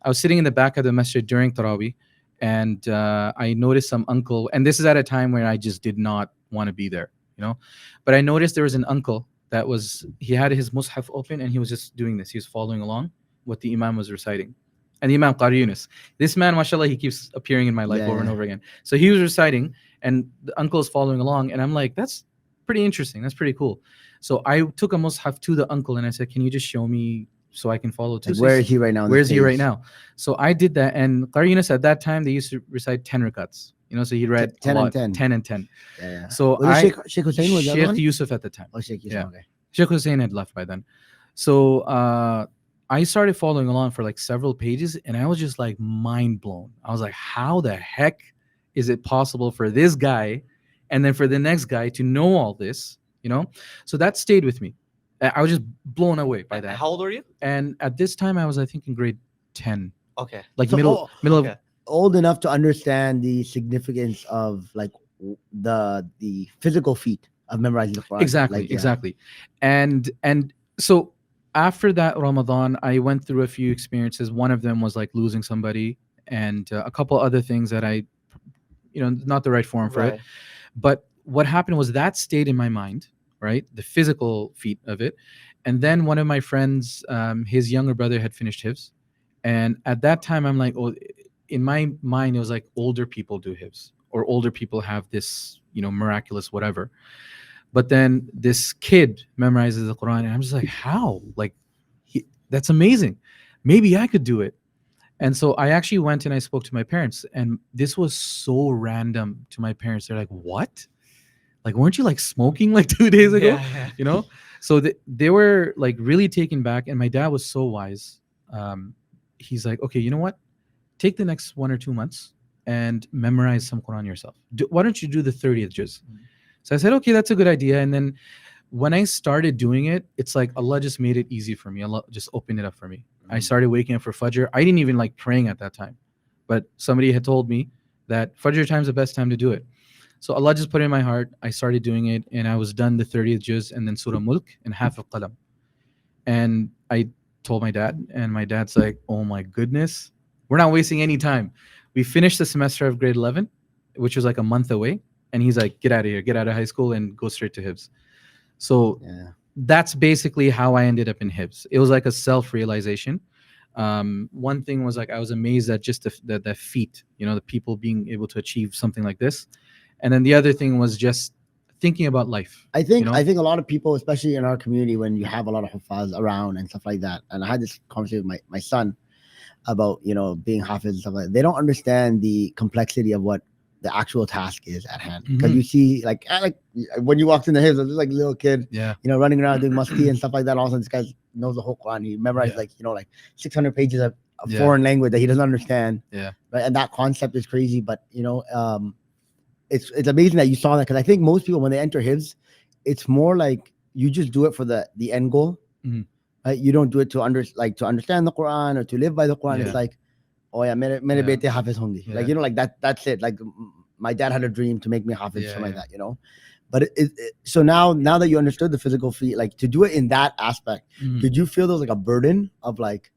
Speaker 2: I was sitting in the back of the masjid during Taraweeh, and I noticed some uncle, and this is at a time when I just did not want to be there, but I noticed there was an uncle he had his mushaf open, and he was just doing this. He was following along what the imam was reciting. And the Imam Qari Yunus, this man, mashallah, he keeps appearing in my life over and over again. So he was reciting, and the uncle is following along, and I'm like, that's pretty interesting. That's pretty cool. So I took a mushaf to the uncle, and I said, can you just show me so I can follow too?
Speaker 3: Like,
Speaker 2: So
Speaker 3: where is he right now?
Speaker 2: Where is he right now? So I did that, and Qari Yunus at that time, they used to recite 10 rakats. So he read
Speaker 3: 10
Speaker 2: a
Speaker 3: and
Speaker 2: lot,
Speaker 3: 10.
Speaker 2: 10 and 10.
Speaker 3: Yeah.
Speaker 2: So
Speaker 3: Was it Sheikh Hussein was the other
Speaker 2: Sheikh
Speaker 3: one?
Speaker 2: Yusuf at the time.
Speaker 3: Oh, Sheikh Yusuf.
Speaker 2: Yeah.
Speaker 3: Okay.
Speaker 2: Sheikh Hussein had left by then. So I started following along for like several pages, and I was just like mind blown. I was like, how the heck is it possible for this guy and then for the next guy to know all this? So that stayed with me. I was just blown away by that.
Speaker 1: How old were you?
Speaker 2: And at this time, I was, I think, in grade 10,
Speaker 1: Okay.
Speaker 2: like
Speaker 3: So,
Speaker 2: middle
Speaker 1: okay.
Speaker 2: of.
Speaker 3: Old enough to understand the significance of like the physical feat of memorizing the Quran.
Speaker 2: Exactly,
Speaker 3: Like, yeah.
Speaker 2: exactly. And so after that Ramadan, I went through a few experiences. One of them was like losing somebody, and a couple other things that I, not the right forum for it.
Speaker 1: Right.
Speaker 2: But what happened was that stayed in my mind right? The physical feat of it. And then one of my friends, his younger brother had finished hifz. And at that time, I'm like, oh, in my mind, it was like older people do hifz or older people have this, miraculous whatever. But then this kid memorizes the Quran, and I'm just like, how? Like, that's amazing. Maybe I could do it. And so I actually went and I spoke to my parents, and this was so random to my parents. They're like, "What? Like, weren't you like smoking like 2 days ago?"
Speaker 1: Yeah, yeah.
Speaker 2: You know. So they were like really taken back, and my dad was so wise. He's like, "Okay, you know what? Take the next 1 or 2 months and memorize some Quran yourself. Why don't you do the 30th juz?" So I said, "Okay, that's a good idea." And then when I started doing it, it's like Allah just made it easy for me. Allah just opened it up for me. I started waking up for Fajr. I didn't even like praying at that time, but somebody had told me that Fajr time is the best time to do it. So Allah just put it in my heart. I started doing it, and I was done the 30th juz and then Surah Mulk and half of Qalam. And I told my dad, and my dad's like, "Oh my goodness, we're not wasting any time." We finished the semester of grade 11, which was like a month away. And he's like, "Get out of here, get out of high school and go straight to Hibs." So
Speaker 3: Yeah.
Speaker 2: that's basically how I ended up in Hibs. It was like a self-realization. One thing was like I was amazed at just the feat, the people being able to achieve something like this. And then the other thing was just thinking about life.
Speaker 3: I think a lot of people, especially in our community, when you have a lot of hafaz around and stuff like that, and I had this conversation with my son about being hafiz and stuff like that. They don't understand the complexity of what the actual task is at hand, because you see like when you walked in the hills, there's like a little kid, running around doing masti and stuff like that. Also, this guy knows the whole Quran. He memorized like 600 pages of foreign language that he doesn't understand.
Speaker 2: Yeah,
Speaker 3: right. And that concept is crazy, but it's amazing that you saw that, because I think most people when they enter hibs, it's more like you just do it for the end goal. Right? You don't do it to understand the Quran or to live by the Quran. It's like, oh yeah, mere bete hafiz hongi. Like like that's it. Like my dad had a dream to make me hafiz, something like that, But so now that you understood the physical feat, like to do it in that aspect, did you feel there was like a burden of like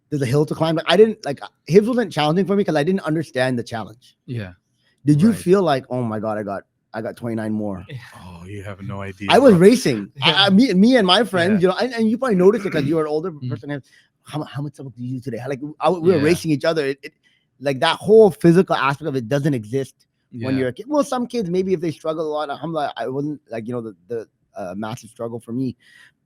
Speaker 3: there's a hill to climb? Like I didn't like hibs wasn't challenging for me because I didn't understand the challenge.
Speaker 2: Yeah.
Speaker 3: Did you feel like, oh my God, I got 29 more?
Speaker 2: Oh, you have no idea.
Speaker 3: I was racing. Me and my friends, and you probably noticed it because you were an older person. How much sabak do you do today? Like we were racing each other. It like that whole physical aspect of it doesn't exist when you're a kid. Well, some kids maybe if they struggle a lot. Alhamdulillah, I wasn't like the massive struggle for me.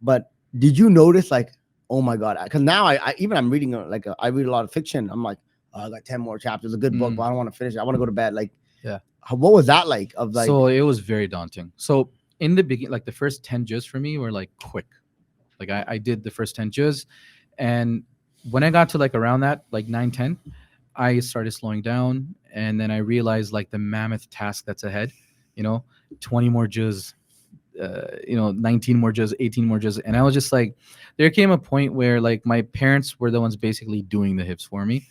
Speaker 3: But did you notice like, oh my God? Because now I'm reading I read a lot of fiction. I'm like, oh, I got 10 more chapters. A good book, but I don't want to finish it. I want to go to bed. Like, what was that like?
Speaker 2: So it was very daunting. So in the beginning, like the first 10 juz for me were like quick. Like I did the first 10 juz. And when I got to like around that, like 9-10, I started slowing down. And then I realized like the mammoth task that's ahead, 20 more juz, 19 more juz, 18 more juz. And I was just like, there came a point where like my parents were the ones basically doing the hips for me,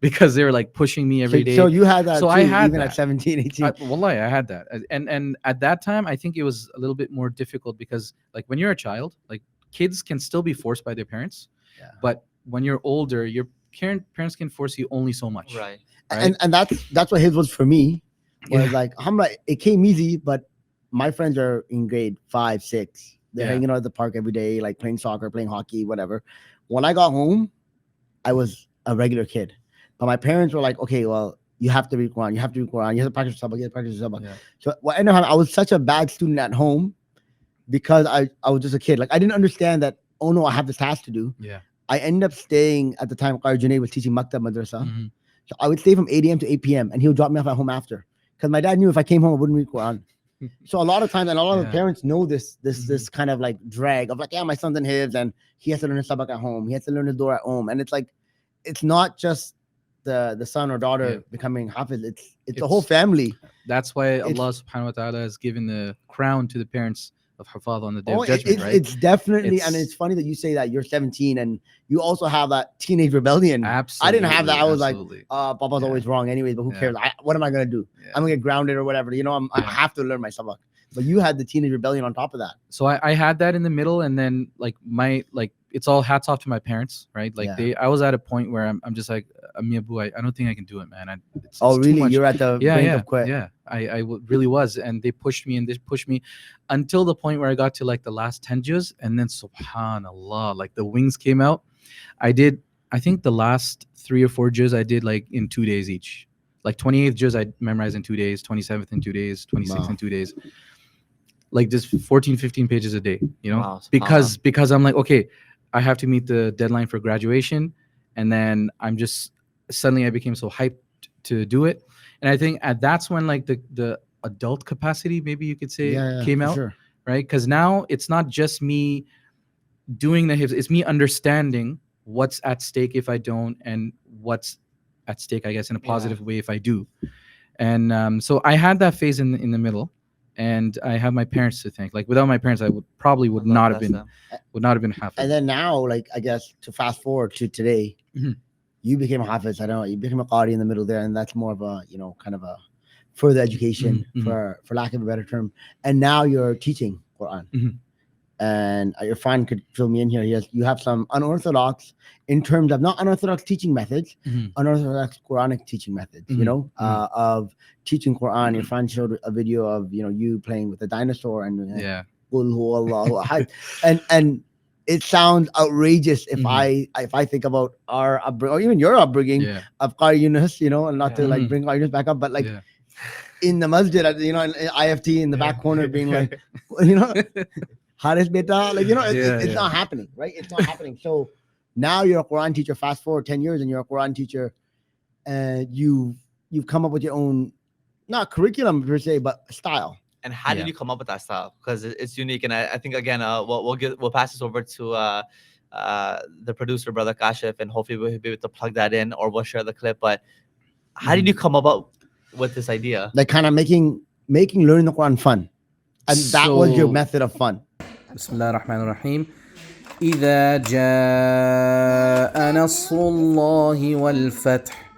Speaker 2: because they were like pushing me every day.
Speaker 3: So you had that.
Speaker 2: So
Speaker 3: too,
Speaker 2: I had
Speaker 3: even
Speaker 2: that.
Speaker 3: at 17, 18.
Speaker 2: Wallahi, I had that. And at that time, I think it was a little bit more difficult because like when you're a child, like kids can still be forced by their parents.
Speaker 3: Yeah.
Speaker 2: But when you're older, your parents can force you only so much.
Speaker 1: Right.
Speaker 3: And that's what his was for me. Was like, alhamdulillah, it came easy, but my friends are in grade 5, 6. They're hanging out at the park every day, like playing soccer, playing hockey, whatever. When I got home, I was a regular kid. But my parents were like, okay, well, you have to read Quran. You have to read Quran. You have to practice sabak. You have to practice sabak. Yeah. So what ended up happening, I was such a bad student at home because I was just a kid. Like I didn't understand that, oh no, I have this task to do.
Speaker 2: Yeah.
Speaker 3: I ended up staying at the time, Qari Junaid was teaching Maktab Madrasa. So I would stay from 8 a.m. to 8 p.m. and he would drop me off at home after. Because my dad knew if I came home, I wouldn't read Quran. So a lot of times, and a lot of the parents know this kind of like drag of like, yeah, my son's in his and he has to learn his sabak at home. He has to learn his door at home. And it's like, it's not just the son or daughter becoming hafiz. It's a whole family.
Speaker 2: That's why Allah subhanahu wa ta'ala has given the crown to the parents of hafaz on the day of judgment, right?
Speaker 3: It's definitely, and it's funny that you say that you're 17 and you also have that teenage rebellion.
Speaker 2: Absolutely.
Speaker 3: I didn't have that. I was like, Papa's always wrong anyways, but who cares? What am I going to do? I'm going to get grounded or whatever. I have to learn my sabak. But you had the teenage rebellion on top of that.
Speaker 2: So I had that in the middle, and then like it's all hats off to my parents, right? Like
Speaker 3: Yeah.
Speaker 2: I was at a point where I'm just like, Ami Abu, I don't think I can do it, man.
Speaker 3: Oh,
Speaker 2: It's too
Speaker 3: really?
Speaker 2: much.
Speaker 3: You're at the brink of quit.
Speaker 2: Yeah. Really was, and they pushed me and they pushed me until the point where I got to like the last 10 juz, and then subhanallah, like the wings came out. I think the last 3 or 4 juz I did like in 2 days each. Like 28th juz I memorized in 2 days, 27th in 2 days, 26th
Speaker 3: Wow.
Speaker 2: in 2 days. Like just 14, 15 pages a day, you know?
Speaker 1: Wow,
Speaker 2: Because I'm like, okay, I have to meet the deadline for graduation, and then I'm just suddenly I became so hyped to do it. And I think that's when like the adult capacity, maybe you could say,
Speaker 3: Yeah,
Speaker 2: came
Speaker 3: for
Speaker 2: out,
Speaker 3: sure.
Speaker 2: right? Because now it's not just me doing the hifz, it's me understanding what's at stake if I don't, and what's at stake, I guess, in a positive way if I do. And so I had that phase in the middle, and I have my parents to thank. Like without my parents, I would
Speaker 1: Allah
Speaker 2: not have
Speaker 1: bless
Speaker 2: been
Speaker 1: them.
Speaker 2: hafiz.
Speaker 3: And then now, like, I guess to fast forward to today,
Speaker 2: Mhm.
Speaker 3: you became a hafiz. I don't know, you became a qari in the middle there, and that's more of a, you know, kind of a further education,
Speaker 2: Mhm.
Speaker 3: for lack of a better term. And now you're teaching Quran.
Speaker 2: Mhm.
Speaker 3: And your friend could fill me in here. You have some unorthodox, in terms of not unorthodox teaching methods,
Speaker 2: Mhm.
Speaker 3: unorthodox Quranic teaching methods. You
Speaker 2: Mhm.
Speaker 3: know, of teaching Quran. Your friend showed a video of, you know, you playing with a dinosaur and
Speaker 2: Yeah.
Speaker 3: Qul huwa Allahu ahad. and it sounds outrageous if
Speaker 2: Mhm.
Speaker 3: I think about our upbringing, or even your upbringing
Speaker 2: Yeah.
Speaker 3: of Qari Yunus, you know, and not to
Speaker 1: Yeah.
Speaker 3: like
Speaker 2: Mhm.
Speaker 3: bring Qari Yunus back up, but like
Speaker 2: Yeah.
Speaker 3: in the masjid, you know, in IFT in the back corner being like, you know, Harris beta, like, you know, it's not happening, right? It's not happening. So now you're a Quran teacher. Fast forward 10 years, and you're a Quran teacher, and you've come up with your own, not curriculum per se, but style.
Speaker 1: And how did
Speaker 2: Yeah.
Speaker 1: you come up with that style? Because it's unique, and I think again, we'll pass this over to the producer, brother Kashif, and hopefully we'll be able to plug that in, or we'll share the clip. But how did you come about with this idea?
Speaker 3: Like kind of making learning the Quran fun, and that was your
Speaker 2: So-
Speaker 3: method of fun.
Speaker 2: بسم الله الرحمن الرحيم إذا جاء نصر الله والفتح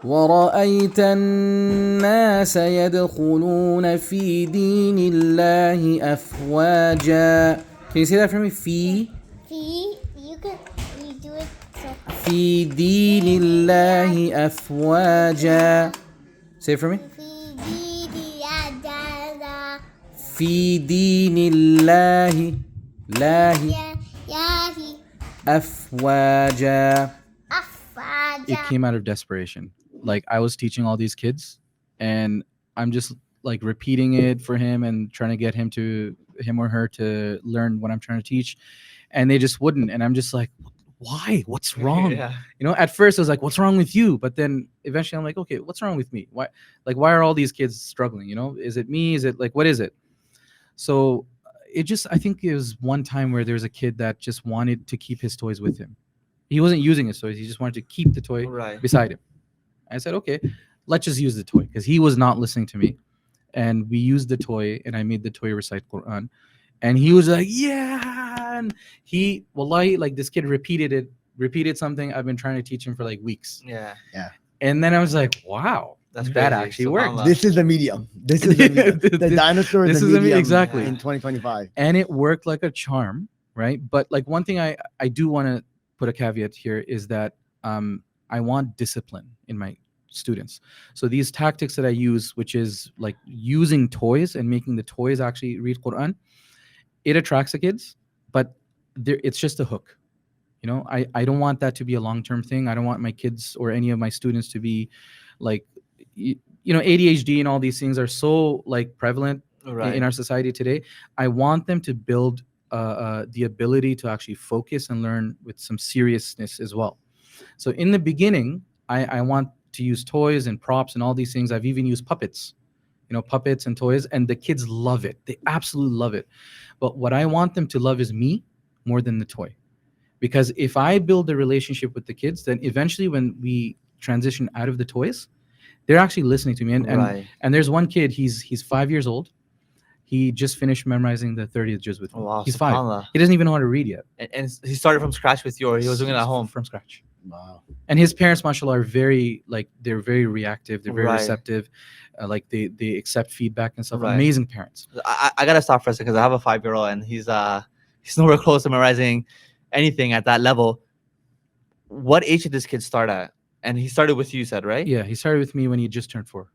Speaker 2: ورأيت الناس يدخلون في دين الله أفواجا. Can you say that for me? في
Speaker 4: You do it so
Speaker 2: في دين الله أفواجا. Say it for me. في دين الله أفواجا. It came out of desperation. Like I was teaching all these kids, and I'm just like repeating it for him and trying to get him or her to learn what I'm trying to teach, and they just wouldn't. And I'm just like, why? What's wrong?
Speaker 1: Yeah.
Speaker 2: You know, at first I was like, what's wrong with you? But then eventually I'm like, okay, what's wrong with me? Why are all these kids struggling? You know, is it me? Is it like, what is it? So I think it was one time where there was a kid that just wanted to keep his toys with him. He wasn't using his toys. He just wanted to keep the toy
Speaker 1: Right.
Speaker 2: beside him. I said, okay, let's just use the toy, because he was not listening to me. And we used the toy, and I made the toy recite Quran. And he was like, yeah. And wallahi, like this kid repeated something I've been trying to teach him for like weeks.
Speaker 1: Yeah.
Speaker 2: And then I was like, wow,
Speaker 1: That's
Speaker 2: that
Speaker 1: crazy.
Speaker 2: actually worked.
Speaker 1: Subhanallah.
Speaker 3: This is the medium. This is the medium. The dinosaur is
Speaker 2: this
Speaker 3: the
Speaker 2: is the
Speaker 3: medium
Speaker 2: exactly.
Speaker 3: in 2025.
Speaker 2: And it worked like a charm, right? But like one thing I do want to put a caveat here is that I want discipline in my students. So these tactics that I use, which is like using toys and making the toys actually read Quran, it attracts the kids, but it's just a hook. You know, I don't want that to be a long-term thing. I don't want my kids or any of my students to be like, you know, ADHD and all these things are so like prevalent
Speaker 1: Right.
Speaker 2: in our society today. I want them to build the ability to actually focus and learn with some seriousness as well. So in the beginning, I want to use toys and props and all these things. I've even used puppets, you know, puppets and toys, and the kids love it. They absolutely love it. But what I want them to love is me more than the toy. Because if I build a relationship with the kids, then eventually when we transition out of the toys, they're actually listening to me.
Speaker 1: Right.
Speaker 2: And there's one kid, he's 5 years old. He just finished memorizing the 30th juz with me.
Speaker 1: Oh, wow,
Speaker 2: He's 5.
Speaker 1: subhanallah.
Speaker 2: He doesn't even know how to read yet.
Speaker 1: And he started from scratch with you, or he was doing it at home.
Speaker 2: From scratch.
Speaker 3: Wow.
Speaker 2: And his parents, mashallah, are they're very reactive. They're very
Speaker 1: Right.
Speaker 2: receptive. Like they accept feedback and stuff.
Speaker 1: Right.
Speaker 2: Amazing parents.
Speaker 1: I gotta stop for a second because I have a 5-year-old, and he's nowhere close to memorizing anything at that level. What age did this kid start at? And he started with you, said, right?
Speaker 2: Yeah, he started with me when he just turned 4.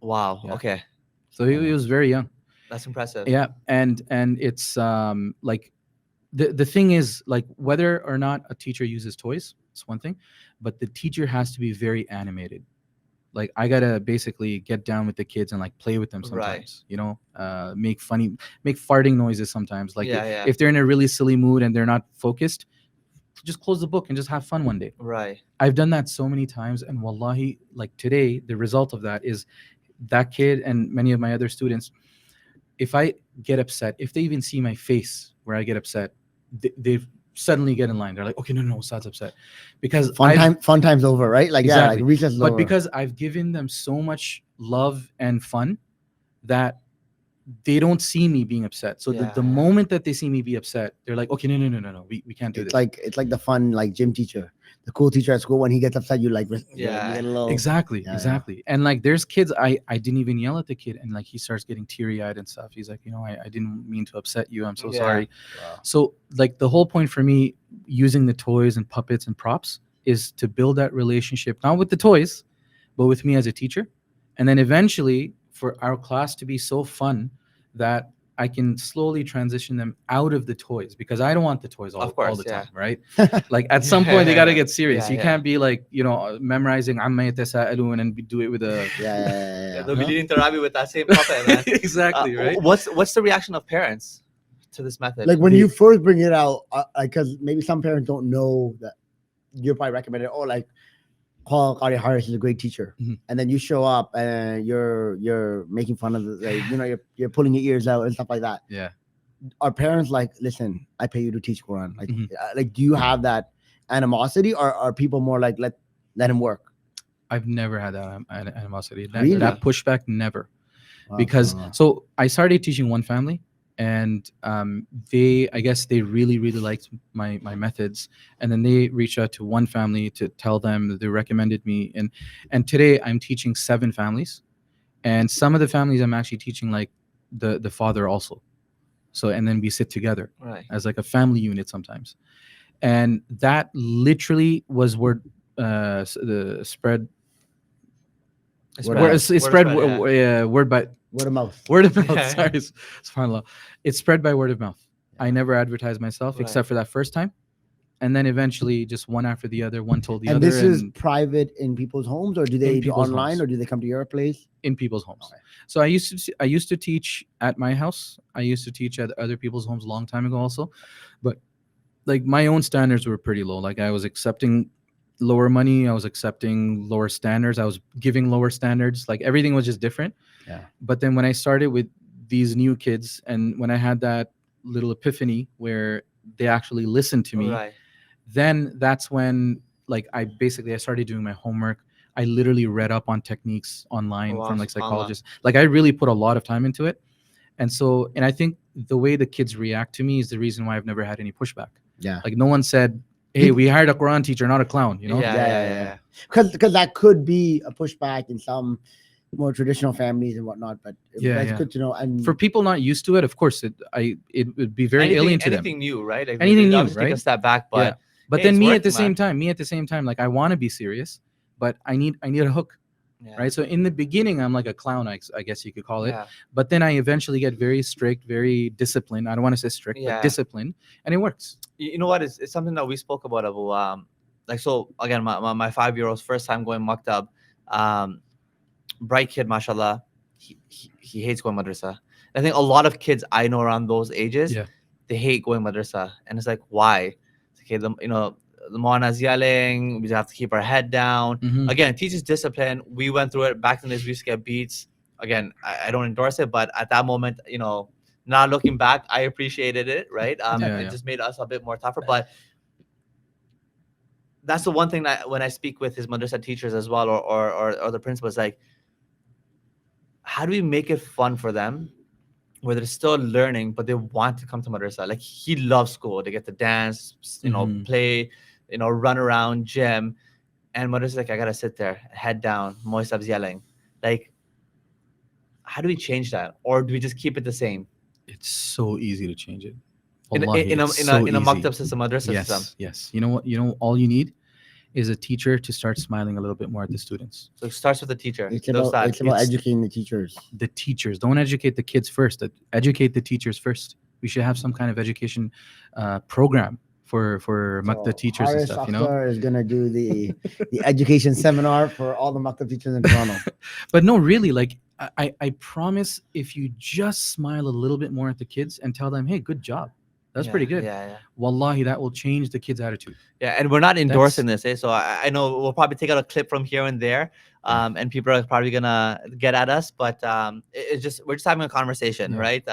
Speaker 1: Wow.
Speaker 2: Yeah.
Speaker 1: Okay.
Speaker 2: So he was very young.
Speaker 1: That's impressive.
Speaker 2: Yeah, and it's like the thing is, like, whether or not a teacher uses toys, it's one thing, but the teacher has to be very animated. Like, I gotta basically get down with the kids and like play with them
Speaker 1: Right.
Speaker 2: sometimes, make farting noises sometimes. Like,
Speaker 1: Yeah, yeah.
Speaker 2: if they're in a really silly mood and they're not focused, just close the book and just have fun one day.
Speaker 1: Right.
Speaker 2: I've done that so many times, and wallahi, like today, the result of that is that kid and many of my other students, if I get upset, if they even see my face where I get upset, they suddenly get in line. They're like, okay, no, Ustad's upset. Because
Speaker 3: fun time's over, right? Like, yeah,
Speaker 2: exactly.
Speaker 3: like recess is
Speaker 2: But
Speaker 3: over.
Speaker 2: because I've given them so much love and fun that they don't see me being upset. So
Speaker 1: Yeah,
Speaker 2: the
Speaker 1: yeah.
Speaker 2: moment that they see me be upset, they're like, okay, no, we can't do
Speaker 3: it's
Speaker 2: this.
Speaker 3: like the fun like gym teacher, the cool teacher at school. When he gets upset, you like
Speaker 1: Yeah.
Speaker 3: you get a little
Speaker 2: Exactly,
Speaker 3: yeah.
Speaker 2: exactly. And like, there's kids, I didn't even yell at the kid, and like he starts getting teary-eyed and stuff. He's like, I didn't mean to upset you. I'm so
Speaker 1: Yeah.
Speaker 2: sorry.
Speaker 3: Wow.
Speaker 2: So like, the whole point for me using the toys and puppets and props is to build that relationship, not with the toys, but with me as a teacher. And then eventually for our class to be so fun that I can slowly transition them out of the toys, because I don't want the toys all,
Speaker 1: Of course,
Speaker 2: all the
Speaker 1: yeah.
Speaker 2: time, right? Like, at some point they got to get serious.
Speaker 1: Yeah,
Speaker 2: You
Speaker 1: yeah.
Speaker 2: can't be like, memorizing "Amma yatasaalun" and do it with a
Speaker 1: Yeah, they'll be
Speaker 2: Huh?
Speaker 1: leading Tarabi with that same puppet, man.
Speaker 2: exactly, right?
Speaker 1: What's the reaction of parents to this method?
Speaker 3: Like, when
Speaker 2: The-
Speaker 3: you first bring it out, because maybe some parents don't know that you're probably recommended. Oh, like, Paul Qari Harris is a great teacher,
Speaker 2: Mhm.
Speaker 3: and then you show up and you're making fun of the, like, you're pulling your ears out and stuff like that.
Speaker 2: Yeah.
Speaker 3: Are parents like, listen, I pay you to teach Quran? Like,
Speaker 2: Mhm.
Speaker 3: like, do you have that animosity, or are people more like, let him work?
Speaker 2: I've never had that animosity.
Speaker 3: Really?
Speaker 2: That pushback, never.
Speaker 3: Wow,
Speaker 2: Because
Speaker 3: wow.
Speaker 2: so I started teaching one family, and I guess they really liked my methods, and then they reached out to one family to tell them that they recommended me, and today I'm teaching 7 families, and some of the families I'm actually teaching like the father also. So, and then we sit together
Speaker 1: Right.
Speaker 2: as like a family unit sometimes, and that literally was where the spread. Where it's spread word by
Speaker 3: Word of mouth.
Speaker 2: word of mouth.
Speaker 1: Yeah.
Speaker 2: Sorry, subhanallah. It's spread by word of mouth. I never advertised myself
Speaker 1: Right.
Speaker 2: except for that first time, and then eventually just one after the other, one told the
Speaker 3: And
Speaker 2: other.
Speaker 3: this is
Speaker 2: and
Speaker 3: private in people's homes, or do they do
Speaker 2: people's
Speaker 3: online,
Speaker 2: homes.
Speaker 3: or do they come to your place?
Speaker 2: in people's homes.
Speaker 3: Okay.
Speaker 2: So I used to teach at my house. I used to teach at other people's homes a long time ago also, but like, my own standards were pretty low. Like, I was accepting lower money, I was accepting lower standards, I was giving lower standards. Like, everything was just different.
Speaker 3: Yeah.
Speaker 2: But then when I started with these new kids, and when I had that little epiphany where they actually listened to me,
Speaker 1: Right.
Speaker 2: then that's when, like, I started doing my homework. I literally read up on techniques online
Speaker 1: Wow,
Speaker 2: from like
Speaker 1: subhanallah.
Speaker 2: psychologists. Like, I really put a lot of time into it. And I think the way the kids react to me is the reason why I've never had any pushback.
Speaker 3: Yeah.
Speaker 2: Like, no one said, hey, we hired a Quran teacher, not a clown,
Speaker 1: Yeah.
Speaker 3: Because that could be a pushback in some more traditional families and whatnot. But that's good to know. And
Speaker 2: For people not used to it, of course, it would be very alien to them.
Speaker 1: Anything new, right? Like,
Speaker 2: Anything
Speaker 1: we
Speaker 2: new,
Speaker 1: obviously take a
Speaker 2: right?
Speaker 1: step back, but
Speaker 2: Yeah. But
Speaker 1: hey,
Speaker 2: then
Speaker 1: it's
Speaker 2: me at the
Speaker 1: working,
Speaker 2: same time, like, I want to be serious, but I need a hook,
Speaker 1: man.
Speaker 2: right? So in the beginning, I'm like a clown, I guess you could call it.
Speaker 1: Yeah.
Speaker 2: But then I eventually get very strict, very disciplined. I don't want to say strict,
Speaker 1: Yeah.
Speaker 2: but disciplined, and it works.
Speaker 1: You know what? It's something that we spoke about, Abu. Like, so again, my 5-year-old's first time going maktab. Bright kid, mashallah. He hates going madrasa. I think a lot of kids I know around those ages,
Speaker 2: Yeah.
Speaker 1: they hate going madrasa, and it's like, why? It's okay, the Moana's yelling. We have to keep our head down.
Speaker 2: Mhm.
Speaker 1: Again, teaches discipline. We went through it back in the days. We used to get beats. Again, I don't endorse it, but at that moment, now looking back, I appreciated it. Right? It just made us a bit more tougher. But that's the one thing that when I speak with his madrasa teachers as well, or the principals, like, how do we make it fun for them, where they're still learning, but they want to come to madrasa? Like, he loves school. They get to dance,
Speaker 2: Mhm.
Speaker 1: play, run around, gym. And madrasa, like, I got to sit there, head down, Moisab's yelling. Like, how do we change that? Or do we just keep it the same?
Speaker 2: It's so easy to change it. Wallahi,
Speaker 1: in a
Speaker 2: it's so
Speaker 1: in a
Speaker 2: easy.
Speaker 1: maktab system, madrasa system.
Speaker 2: Yes. You know what? You know, all you need is a teacher to start smiling a little bit more at the students.
Speaker 1: So it starts with the teacher.
Speaker 3: It's
Speaker 1: Those
Speaker 3: about
Speaker 1: that
Speaker 2: It's-
Speaker 3: educating the teachers.
Speaker 2: The teachers, don't educate the kids first. Educate the teachers first. We should have some kind of education program for maktab teachers and
Speaker 3: Harris
Speaker 2: stuff. You know,
Speaker 3: Akhtar is gonna do the education seminar for all the maktab teachers in Toronto.
Speaker 2: but no, really, like I promise, if you just smile a little bit more at the kids and tell them, hey, good job, that's
Speaker 1: yeah,
Speaker 2: pretty good.
Speaker 1: Yeah.
Speaker 2: Wallahi, that will change the kids' attitude.
Speaker 1: Yeah, and we're not endorsing this, eh? So I know we'll probably take out a clip from here and there, and people are probably gonna get at us, but it's just we're just having a conversation,
Speaker 2: Yeah.
Speaker 1: right?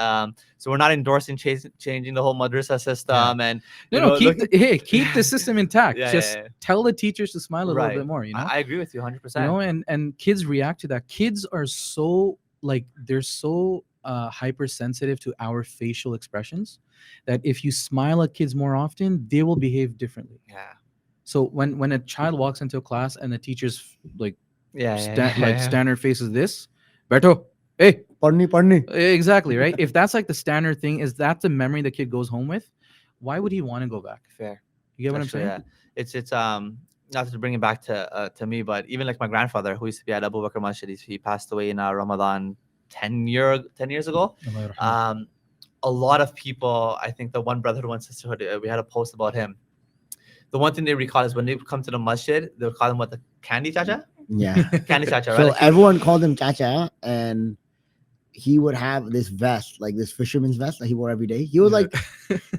Speaker 1: So we're not endorsing changing the whole madrasa system, and you
Speaker 2: No,
Speaker 1: know,
Speaker 2: keep the system intact.
Speaker 1: Yeah,
Speaker 2: Just
Speaker 1: yeah.
Speaker 2: tell the teachers to smile a little
Speaker 1: Right.
Speaker 2: bit more. You know,
Speaker 1: I agree with you 100%.
Speaker 2: you know, and kids react to that. Kids are so like they're so hypersensitive to our facial expressions that if you smile at kids more often, they will behave differently.
Speaker 1: Yeah.
Speaker 2: So when a child walks into a class and the teacher's like
Speaker 1: Yeah.
Speaker 2: standard faces this, Berto, hey,
Speaker 3: Parni.
Speaker 2: exactly right. If that's like the standard thing, is that the memory the kid goes home with? Why would he want to go back?
Speaker 1: Fair.
Speaker 2: You get what I'm
Speaker 1: That's true,
Speaker 2: saying?
Speaker 1: yeah. It's not to bring it back to me, but even like my grandfather who used to be at Abu Bakr Masjid, he passed away in Ramadan 10 years ago.
Speaker 2: Allah yarhamah.
Speaker 1: A lot of people, I think the one brotherhood, one sisterhood, we had a post about him. The one thing they recall is when they come to the masjid, they'll call him what, the candy chacha?
Speaker 3: Yeah.
Speaker 1: Candy chacha, right?
Speaker 3: So
Speaker 1: Like,
Speaker 3: everyone called him Chacha, and he would have this vest, like this fisherman's vest that he wore every day. He was like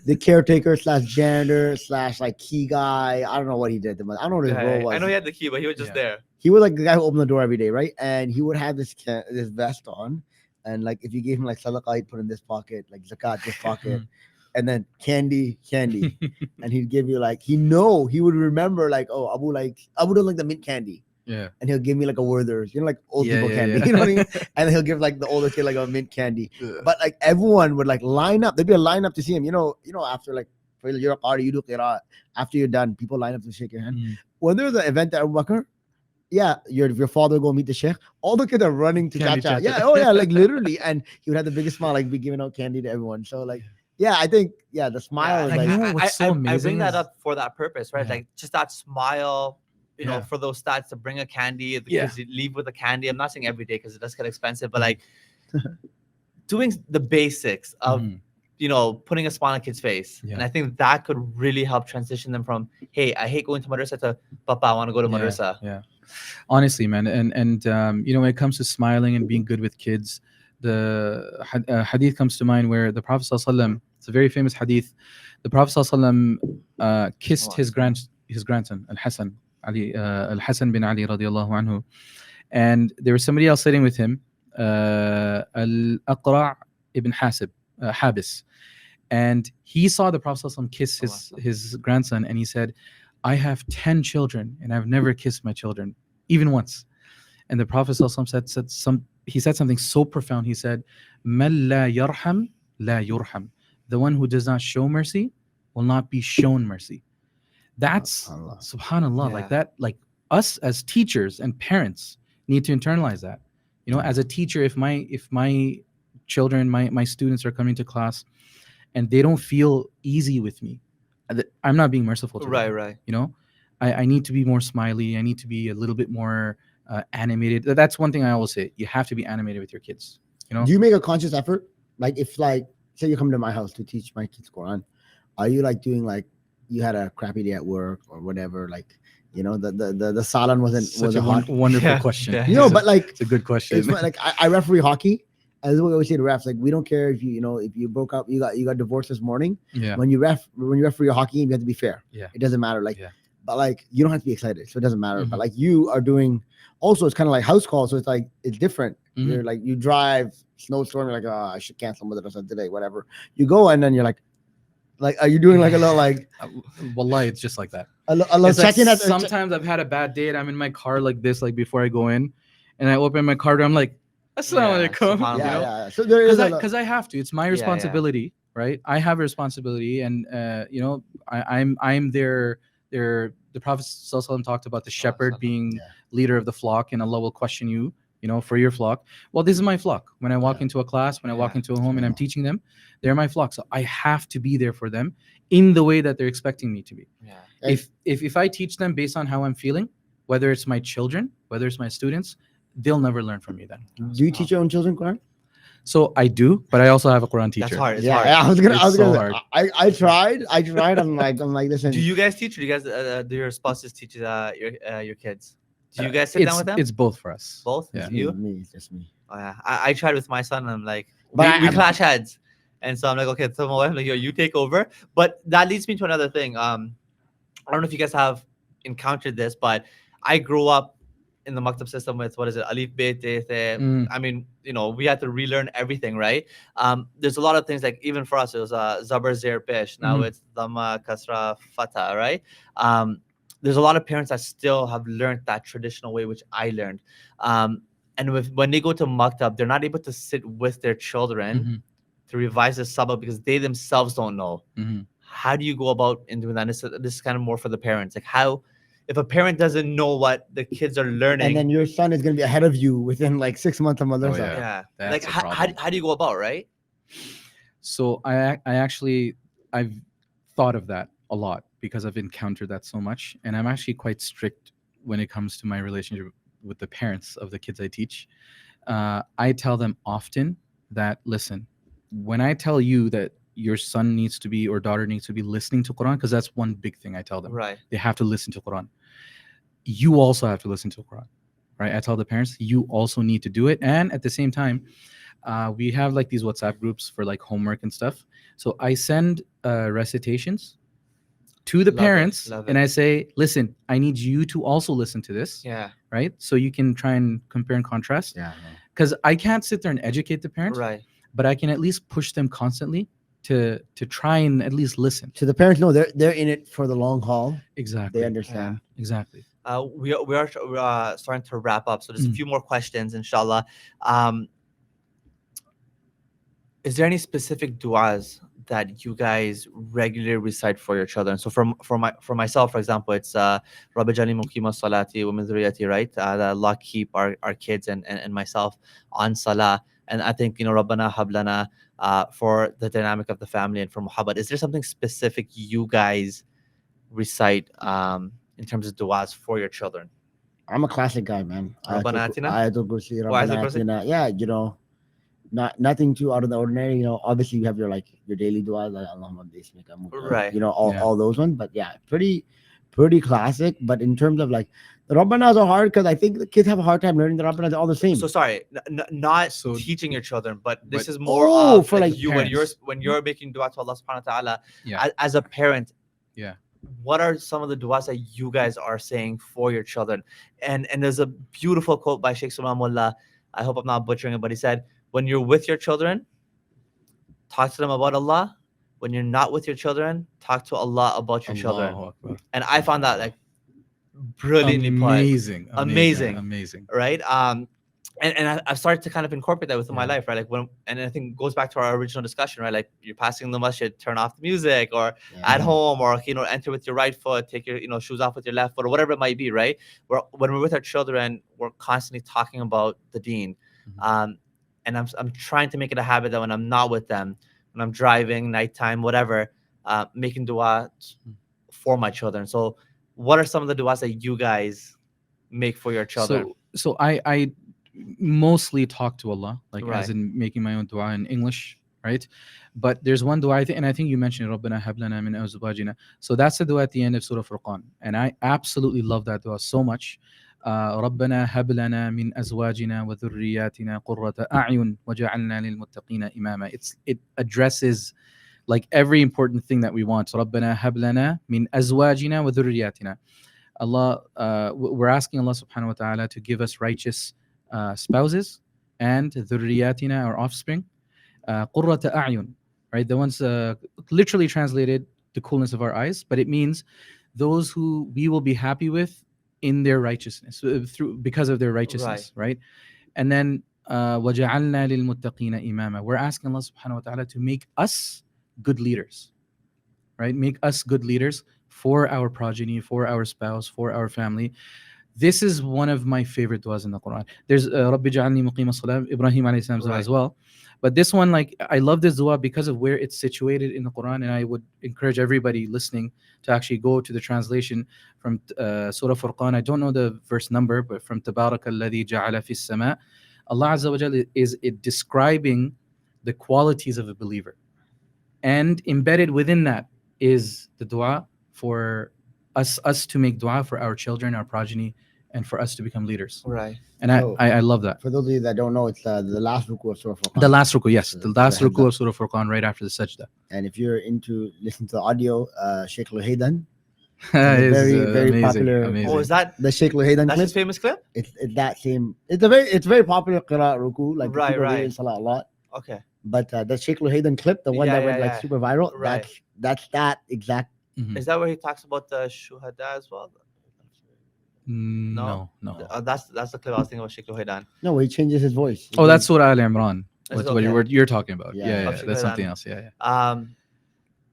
Speaker 3: the caretaker slash janitor slash like key guy. I don't know what he did. I don't know what his role was.
Speaker 1: I know he had the key, but he was just
Speaker 2: Yeah.
Speaker 1: there.
Speaker 3: He was like the guy who opened the door every day, right? And he would have this vest on, and like if you gave him like sadaqah, he'd put in this pocket, like zakat this pocket, and then candy, and he'd give you like he would remember like, oh, Abu doesn't like the mint candy,
Speaker 2: Yeah.
Speaker 3: and he'll give me like a Werther's, like old
Speaker 2: Yeah,
Speaker 3: people
Speaker 2: yeah,
Speaker 3: candy,
Speaker 2: yeah.
Speaker 3: you know what I mean? And then he'll give like the older kid like a mint candy, but like everyone would like line up. There'd be a line up to see him, after like for your qari, you do qira'at. After you're done, people line up to shake your hand. When there was an event at Abu Bakr, yeah, your father go meet the sheikh. All the kids are running to
Speaker 2: Candy
Speaker 3: Chacha.
Speaker 2: Chacha.
Speaker 3: Yeah, oh yeah, like literally, and he would have the biggest smile, like be giving out candy to everyone. So like, yeah, I think the smile is
Speaker 2: like,
Speaker 3: like
Speaker 2: you know what's so
Speaker 1: I
Speaker 2: amazing
Speaker 1: bring that
Speaker 2: is-
Speaker 1: up for that purpose, right?
Speaker 2: Yeah.
Speaker 1: Like just that smile,
Speaker 2: Yeah.
Speaker 1: for those stats to bring a candy, the
Speaker 2: Yeah.
Speaker 1: kids leave with a candy. I'm not saying every day because it does get expensive, but like doing the basics of putting a smile on a kid's face.
Speaker 2: Yeah.
Speaker 1: And I think that could really help transition them from, hey, I hate going to madrasa to Papa, I want to go to madrasa.
Speaker 2: Yeah. Honestly, man, and when it comes to smiling and being good with kids, the hadith comes to mind where the Prophet ﷺ, it's a very famous hadith. The Prophet ﷺ kissed his grandson Al Hassan bin Ali radiallahu anhu, and there was somebody else sitting with him, Al Aqra' ibn Habis, and he saw the Prophet ﷺ kiss his grandson, and he said, I have 10 children and I've never kissed my children, even once. And the Prophet ﷺ said something so profound. He said, Man la yarham, la yurham. The one who does not show mercy will not be shown mercy. That's subhanallah,
Speaker 1: Yeah.
Speaker 2: like that, like us as teachers and parents need to internalize that. As a teacher, if my children, my students are coming to class and they don't feel easy with me, I'm not being merciful to them.
Speaker 1: Right.
Speaker 2: I need to be more smiley. I need to be a little bit more animated. That's one thing I always say. You have to be animated with your kids.
Speaker 3: Do you make a conscious effort? Like if say you come to my house to teach my kids Quran, are you like doing like you had a crappy day at work or whatever? Like the salan wasn't hot.
Speaker 2: Wonderful
Speaker 1: Yeah.
Speaker 2: question.
Speaker 1: Yeah.
Speaker 3: But like
Speaker 2: It's a good question.
Speaker 3: it's like I referee hockey. As we always say to refs, like we don't care if if you broke up, you got divorced this morning.
Speaker 2: Yeah.
Speaker 3: When you referee hockey, you have to be fair.
Speaker 2: Yeah.
Speaker 3: It doesn't matter.
Speaker 2: Yeah.
Speaker 3: But like you don't have to be excited, so it doesn't matter.
Speaker 2: Mhm.
Speaker 3: But like you are doing, also it's kind of like house call, so it's like it's different.
Speaker 2: Mhm.
Speaker 3: You're like you drive snowstorm, you're like, oh, I should cancel madrasa today, whatever. You go and then you're like are you doing like a little like
Speaker 2: Wallahi, it's just like that.
Speaker 3: a little
Speaker 2: It's like
Speaker 3: check-in at
Speaker 2: sometimes I've had a bad day and I'm in my car like this, like before I go in, and I open my car door, I'm like, Assalamu
Speaker 1: Yeah,
Speaker 2: alaikum.
Speaker 1: subhanallah.
Speaker 3: yeah. So there is
Speaker 2: Because I have to. It's my responsibility, right? I have a responsibility, and I'm their. The Prophet ﷺ talked about the shepherd being leader of the flock, and Allah will question you for your flock. Well, this is my flock. When I walk
Speaker 3: Yeah.
Speaker 2: into a class, when I walk
Speaker 1: Yeah.
Speaker 2: into a home and I'm
Speaker 3: Yeah.
Speaker 2: teaching them, they're my flock. So I have to be there for them in the way that they're expecting me to be.
Speaker 1: Yeah.
Speaker 3: And-
Speaker 2: If I teach them based on how I'm feeling, whether it's my children, whether it's my students, they'll never learn from me then.
Speaker 3: Do you teach your own children Quran?
Speaker 2: So I do, but I also have a Quran
Speaker 1: That's
Speaker 2: teacher.
Speaker 1: hard. It's
Speaker 3: Yeah,
Speaker 1: hard.
Speaker 3: yeah,
Speaker 2: It's
Speaker 3: I was
Speaker 2: so
Speaker 3: gonna
Speaker 2: hard.
Speaker 3: say, I tried. I'm like, listen.
Speaker 1: Do you guys teach? Or do you guys do your spouses teach your kids? Do you guys sit down with them?
Speaker 2: It's both for us.
Speaker 1: Both?
Speaker 2: Yeah.
Speaker 1: It's you?
Speaker 3: Me, it's just me.
Speaker 1: Oh, yeah. I tried with my son. And I'm like,
Speaker 3: But
Speaker 1: we
Speaker 3: I'm-
Speaker 1: clash heads, and so I'm like, okay. So my wife, like, yo, you take over. But that leads me to another thing. I don't know if you guys have encountered this, but I grew up in the maktab system with, what is it, alif bet te, the.
Speaker 2: Mm.
Speaker 1: I mean, we had to relearn everything, right? There's a lot of things, like even for us, it was zabar zir pesh. Now
Speaker 2: Mhm.
Speaker 1: it's dhamma kasra fata, right? There's a lot of parents that still have learned that traditional way, which I learned. And when they go to maktab, they're not able to sit with their children
Speaker 2: Mhm.
Speaker 1: to revise the sabak because they themselves don't know.
Speaker 2: Mhm.
Speaker 1: How do you go about in doing that? This is kind of more for the parents. Like, how, if a parent doesn't know what the kids are learning,
Speaker 3: And then your son is gonna be ahead of you within like 6 months of madrasa.
Speaker 2: yeah.
Speaker 1: yeah,
Speaker 2: That's
Speaker 1: like
Speaker 2: a
Speaker 1: how
Speaker 2: problem.
Speaker 1: do you go about, right?
Speaker 2: So I've thought of that a lot because I've encountered that so much, and I'm actually quite strict when it comes to my relationship with the parents of the kids I teach. I tell them often that, listen, when I tell you that your son needs to be or daughter needs to be listening to Quran, because that's one big thing I tell them.
Speaker 1: Right.
Speaker 2: They have to listen to Quran. You also have to listen to Quran, right? I tell the parents, you also need to do it. And at the same time, we have like these WhatsApp groups for like homework and stuff. So I send recitations to the
Speaker 1: Love it,
Speaker 2: parents
Speaker 1: love
Speaker 2: and
Speaker 1: it.
Speaker 2: I say, listen, I need you to also listen to this,
Speaker 1: Yeah.
Speaker 2: right? So you can try and compare and contrast.
Speaker 3: Yeah.
Speaker 2: Because I can't sit there and educate the parent,
Speaker 1: Right.
Speaker 2: but I can at least push them constantly to try and at least listen.
Speaker 3: So the parents know they're in it for the long haul.
Speaker 2: Exactly.
Speaker 3: They understand.
Speaker 2: Exactly.
Speaker 1: We are starting to wrap up, so there's a
Speaker 2: Mm.
Speaker 1: few more questions, inshallah. Is there any specific du'as that you guys regularly recite for your children? So for myself, for example, it's Rabbi Jani Mukima Salati wa min dhurriyyati, right? That Allah keep our kids and myself on salah. And I think, Rabbana hablana for the dynamic of the family and for muhabbat. Is there something specific you guys recite in terms of du'as for your children?
Speaker 3: I'm a classic guy, man.
Speaker 1: Rabbana atina?
Speaker 3: Ayatul Kursi,
Speaker 1: Why is it
Speaker 3: Rabbana
Speaker 1: Kursi?
Speaker 3: atina. Yeah, nothing too out of the ordinary. Obviously you have your daily du'as, like Allahumma bismika,
Speaker 1: Right.
Speaker 2: Yeah.
Speaker 3: all those ones. But yeah, pretty classic. But in terms of like the Rabbanas are hard because I think the kids have a hard time learning the Rabbanas. They're all the same.
Speaker 1: So sorry, not
Speaker 2: So-
Speaker 1: teaching your children, but this
Speaker 2: but-
Speaker 1: is more
Speaker 3: Oh,
Speaker 1: of
Speaker 3: for, like,
Speaker 1: you
Speaker 2: parents.
Speaker 1: when you're making dua to Allah subhanahu wa ta'ala
Speaker 2: Yeah.
Speaker 1: as a parent.
Speaker 2: Yeah.
Speaker 1: What are some of the duas that you guys are saying for your children? And there's a beautiful quote by Sheikh Sulaiman Mullah. I hope I'm not butchering it, but he said, when you're with your children, talk to them about Allah. When you're not with your children, talk to Allah about your children.
Speaker 2: Allahu Akbar.
Speaker 1: And I found that like brilliantly put.
Speaker 2: Amazing.
Speaker 1: Amazing.
Speaker 2: Amazing.
Speaker 1: Right? And I've started to kind of incorporate that within my
Speaker 2: Yeah.
Speaker 1: life, right? Like and I think it goes back to our original discussion, right? Like you're passing the masjid, turn off the music, or at
Speaker 3: Yeah.
Speaker 1: home, or enter with your right foot, take your shoes off with your left foot, or whatever it might be, right? When we're with our children, we're constantly talking about the deen.
Speaker 2: Mhm.
Speaker 1: And I'm trying to make it a habit that when I'm not with them, when I'm driving, nighttime, whatever, making dua for my children. So what are some of the duas that you guys make for your children?
Speaker 2: So I mostly talk to Allah, like
Speaker 1: Right.
Speaker 2: as in making my own dua in English, right? But there's one dua, and I think you mentioned Rabbana hablana min azwajina. So that's the dua at the end of Surah Furqan, and I absolutely love that dua so much. ربنا هب لنا من أزواجنا وذرياتنا قرة أعين وجعلنا للمتقين إماما. It addresses like every important thing that we want. ربنا هب لنا من أزواجنا وذرياتنا. Allah, we're asking Allah subhanahu wa ta'ala to give us righteous spouses and dhurriyatina, our offspring. Qurrata a'yun, right? The ones literally translated the coolness of our eyes, but it means those who we will be happy with in their righteousness, because of their righteousness, right? And then وَجَعَلْنَا لِلْمُتَّقِينَ إِمَامًا. We're asking Allah subhanahu wa ta'ala to make us good leaders, right? Make us good leaders for our progeny, for our spouse, for our family. This is one of my favorite du'as in the Quran. There's Rabbi ja'alni muqima salam, Ibrahim alayhi salam's dua
Speaker 1: Right.
Speaker 2: as well. But this one, like, I love this dua because of where it's situated in the Quran, and I would encourage everybody listening to actually go to the translation from Surah Furqan. I don't know the verse number, but from Tabaraka alladhi ja'ala fis sama, Allah Azza wa Jalla is it describing the qualities of a believer, and embedded within that is the dua for us to make dua for our children, our progeny, and for us to become leaders.
Speaker 1: Right.
Speaker 2: And
Speaker 3: So-
Speaker 2: I love that.
Speaker 3: For those of you that don't know, it's the last ruku of Surah Furqan.
Speaker 2: The last ruku, yes,
Speaker 3: So
Speaker 2: the
Speaker 3: just a
Speaker 2: last
Speaker 3: heads
Speaker 2: ruku
Speaker 3: up.
Speaker 2: of Surah Furqan, right after the sajda.
Speaker 3: And if you're into listening to the audio, Sheikh Luhaydan,
Speaker 2: It's
Speaker 3: very
Speaker 2: amazing,
Speaker 3: popular-
Speaker 2: amazing.
Speaker 1: Oh, is that
Speaker 3: the Sheikh Luhaydan
Speaker 1: that's
Speaker 3: clip,
Speaker 1: his famous clip?
Speaker 3: it's that same. It's very popular qira'at ruku. Like
Speaker 1: Right,
Speaker 3: people read
Speaker 1: right.
Speaker 3: it in Salah a lot.
Speaker 1: Okay.
Speaker 3: But the Sheikh Luhaydan clip, the one
Speaker 1: Yeah,
Speaker 3: that went
Speaker 1: yeah,
Speaker 3: like
Speaker 1: yeah.
Speaker 3: super viral,
Speaker 1: Right.
Speaker 3: that's that exact.
Speaker 2: Mhm.
Speaker 1: Is that where he talks about the shuhada as well?
Speaker 2: No, no.
Speaker 1: That's the clip I was thinking about Sheikh Luhaydan.
Speaker 3: No, where he changes his voice.
Speaker 2: Oh, that's Surah Al Imran.
Speaker 1: That's
Speaker 2: That's what
Speaker 1: okay.
Speaker 2: you're talking about.
Speaker 3: Yeah.
Speaker 2: Yeah, yeah,
Speaker 1: Of
Speaker 2: yeah,
Speaker 1: Sheikh
Speaker 2: that's something
Speaker 1: Luhaydan.
Speaker 2: else. Yeah, yeah.
Speaker 1: Um,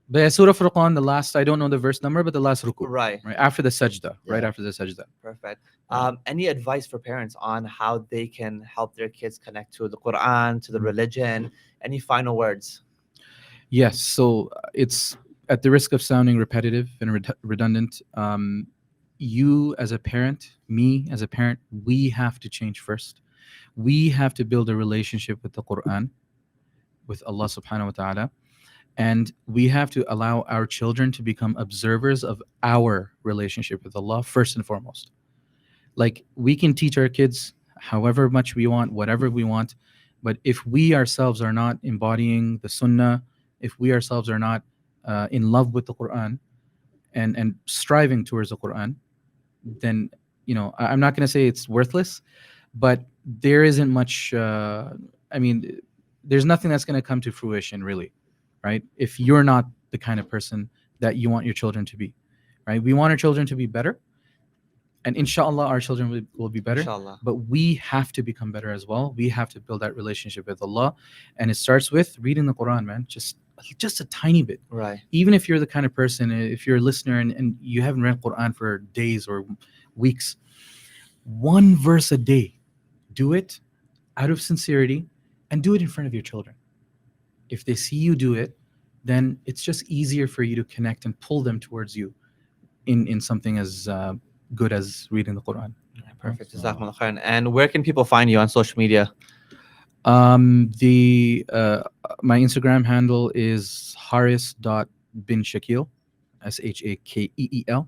Speaker 2: But yeah, Surah Furqan, the last, I don't know the verse number, but the last ruku.
Speaker 1: right.
Speaker 2: Right after the sajda. Right
Speaker 3: Yeah.
Speaker 2: after the sajda.
Speaker 1: Perfect. Any advice for parents on how they can help their kids connect to the Quran, to the religion? Any final words?
Speaker 2: Yes. So it's at the risk of sounding repetitive and redundant. You as a parent, me as a parent, we have to change first. We have to build a relationship with the Quran, with Allah subhanahu wa ta'ala. And we have to allow our children to become observers of our relationship with Allah first and foremost. Like, we can teach our kids however much we want, whatever we want, but if we ourselves are not embodying the Sunnah, if we ourselves are not in love with the Quran and striving towards the Quran, then I'm not going to say it's worthless, but there isn't much. I mean, there's nothing that's going to come to fruition, really, right? If you're not the kind of person that you want your children to be, right? We want our children to be better, and inshallah, our children will be better.
Speaker 1: Inshallah.
Speaker 2: But we have to become better as well. We have to build that relationship with Allah, and it starts with reading the Quran, man. Just a tiny bit.
Speaker 1: Right.
Speaker 2: Even if you're the kind of person, if you're a listener and you haven't read Quran for days or weeks, one verse a day, do it out of sincerity and do it in front of your children. If they see you do it, then it's just easier for you to connect and pull them towards you in something as good as reading the Quran.
Speaker 1: Perfect. Jazakumullah khairan. And where can people find you on social media?
Speaker 2: The my Instagram handle is Harris.bin Shakeel, Shakeel.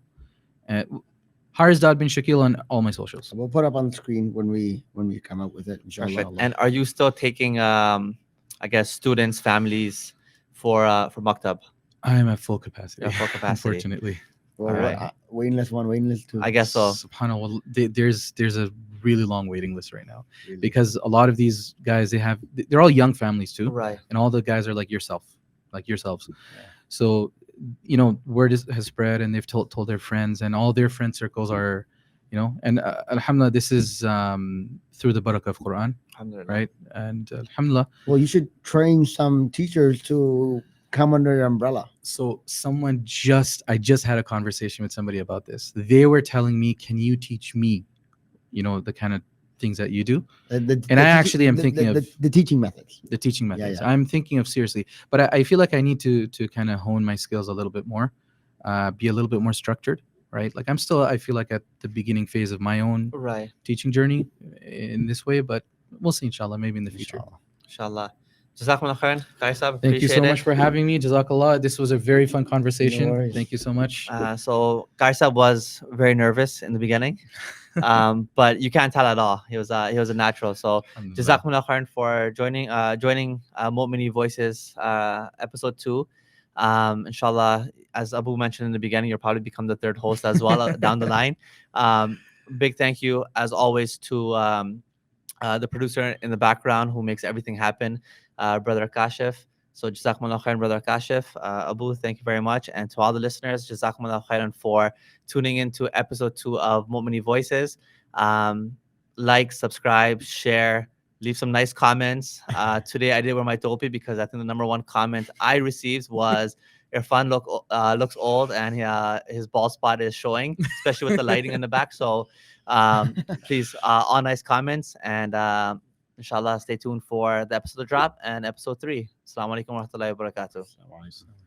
Speaker 2: Harris.bin Shakeel on all my socials.
Speaker 3: So we'll put up on the screen when we come up with it. Inshallah.
Speaker 1: Perfect. And are you still taking, I guess, students, families for Maktab?
Speaker 2: I am at full capacity.
Speaker 1: Yeah, full capacity.
Speaker 2: Unfortunately.
Speaker 3: Well,
Speaker 1: Alright.
Speaker 3: waiting list 1, waiting list 2.
Speaker 1: I guess so.
Speaker 2: SubhanAllah, there's a really long waiting list right now
Speaker 3: Really.
Speaker 2: because a lot of these guys, they're all young families too,
Speaker 1: Right.
Speaker 2: and all the guys are like yourselves.
Speaker 3: Yeah.
Speaker 2: So word has spread, and they've told their friends, and all their friend circles are, and alhamdulillah, this is through the barakah of Quran,
Speaker 1: Alhamdulillah.
Speaker 2: right? And alhamdulillah.
Speaker 3: Well, you should train some teachers to come under your umbrella.
Speaker 2: So I just had a conversation with somebody about this. They were telling me, can you teach me, the kind of things that you do? And I actually am thinking of
Speaker 3: the teaching methods.
Speaker 2: the teaching
Speaker 3: Yeah,
Speaker 2: methods.
Speaker 3: yeah.
Speaker 2: I'm thinking of seriously, but I feel like I need to kind of hone my skills a little bit more, be a little bit more structured, right? Like I feel like at the beginning phase of my own
Speaker 1: Right.
Speaker 2: teaching journey in this way, but we'll see, inshallah, maybe in the future.
Speaker 3: Inshallah.
Speaker 1: Inshallah. Jazakumullah khairan. Kaisab,
Speaker 2: Thank you so
Speaker 1: appreciate
Speaker 2: much
Speaker 1: it.
Speaker 2: for having me. Jazakallah. This was a very fun conversation.
Speaker 3: worries.
Speaker 2: Thank you so much.
Speaker 1: So Kaisab was very nervous in the beginning, but you can't tell at all. He was a natural. So
Speaker 2: Alhamdulillah.
Speaker 1: Jazakumullah khairan for joining Mu'mini Voices episode 2. Inshallah, as Abu mentioned in the beginning, you'll probably become the third host as well down the line. Big thank you as always to the producer in the background who makes everything happen, Brother Kashif. So Jazakumullah khairan, Brother Kashif. Abu, thank you very much. And to all the listeners, Jazakumullah khairan for tuning into episode 2 of Mu'mini Voices. Like, subscribe, share, leave some nice comments. Today I did wear my topi because I think the number one comment I received was Irfan looks old, and his bald spot is showing, especially with the lighting in the back. So please, all nice comments, and inshallah, stay tuned for the episode drop and episode 3. Assalamu alaikum wa rahmatullahi wa barakatuh.
Speaker 3: So,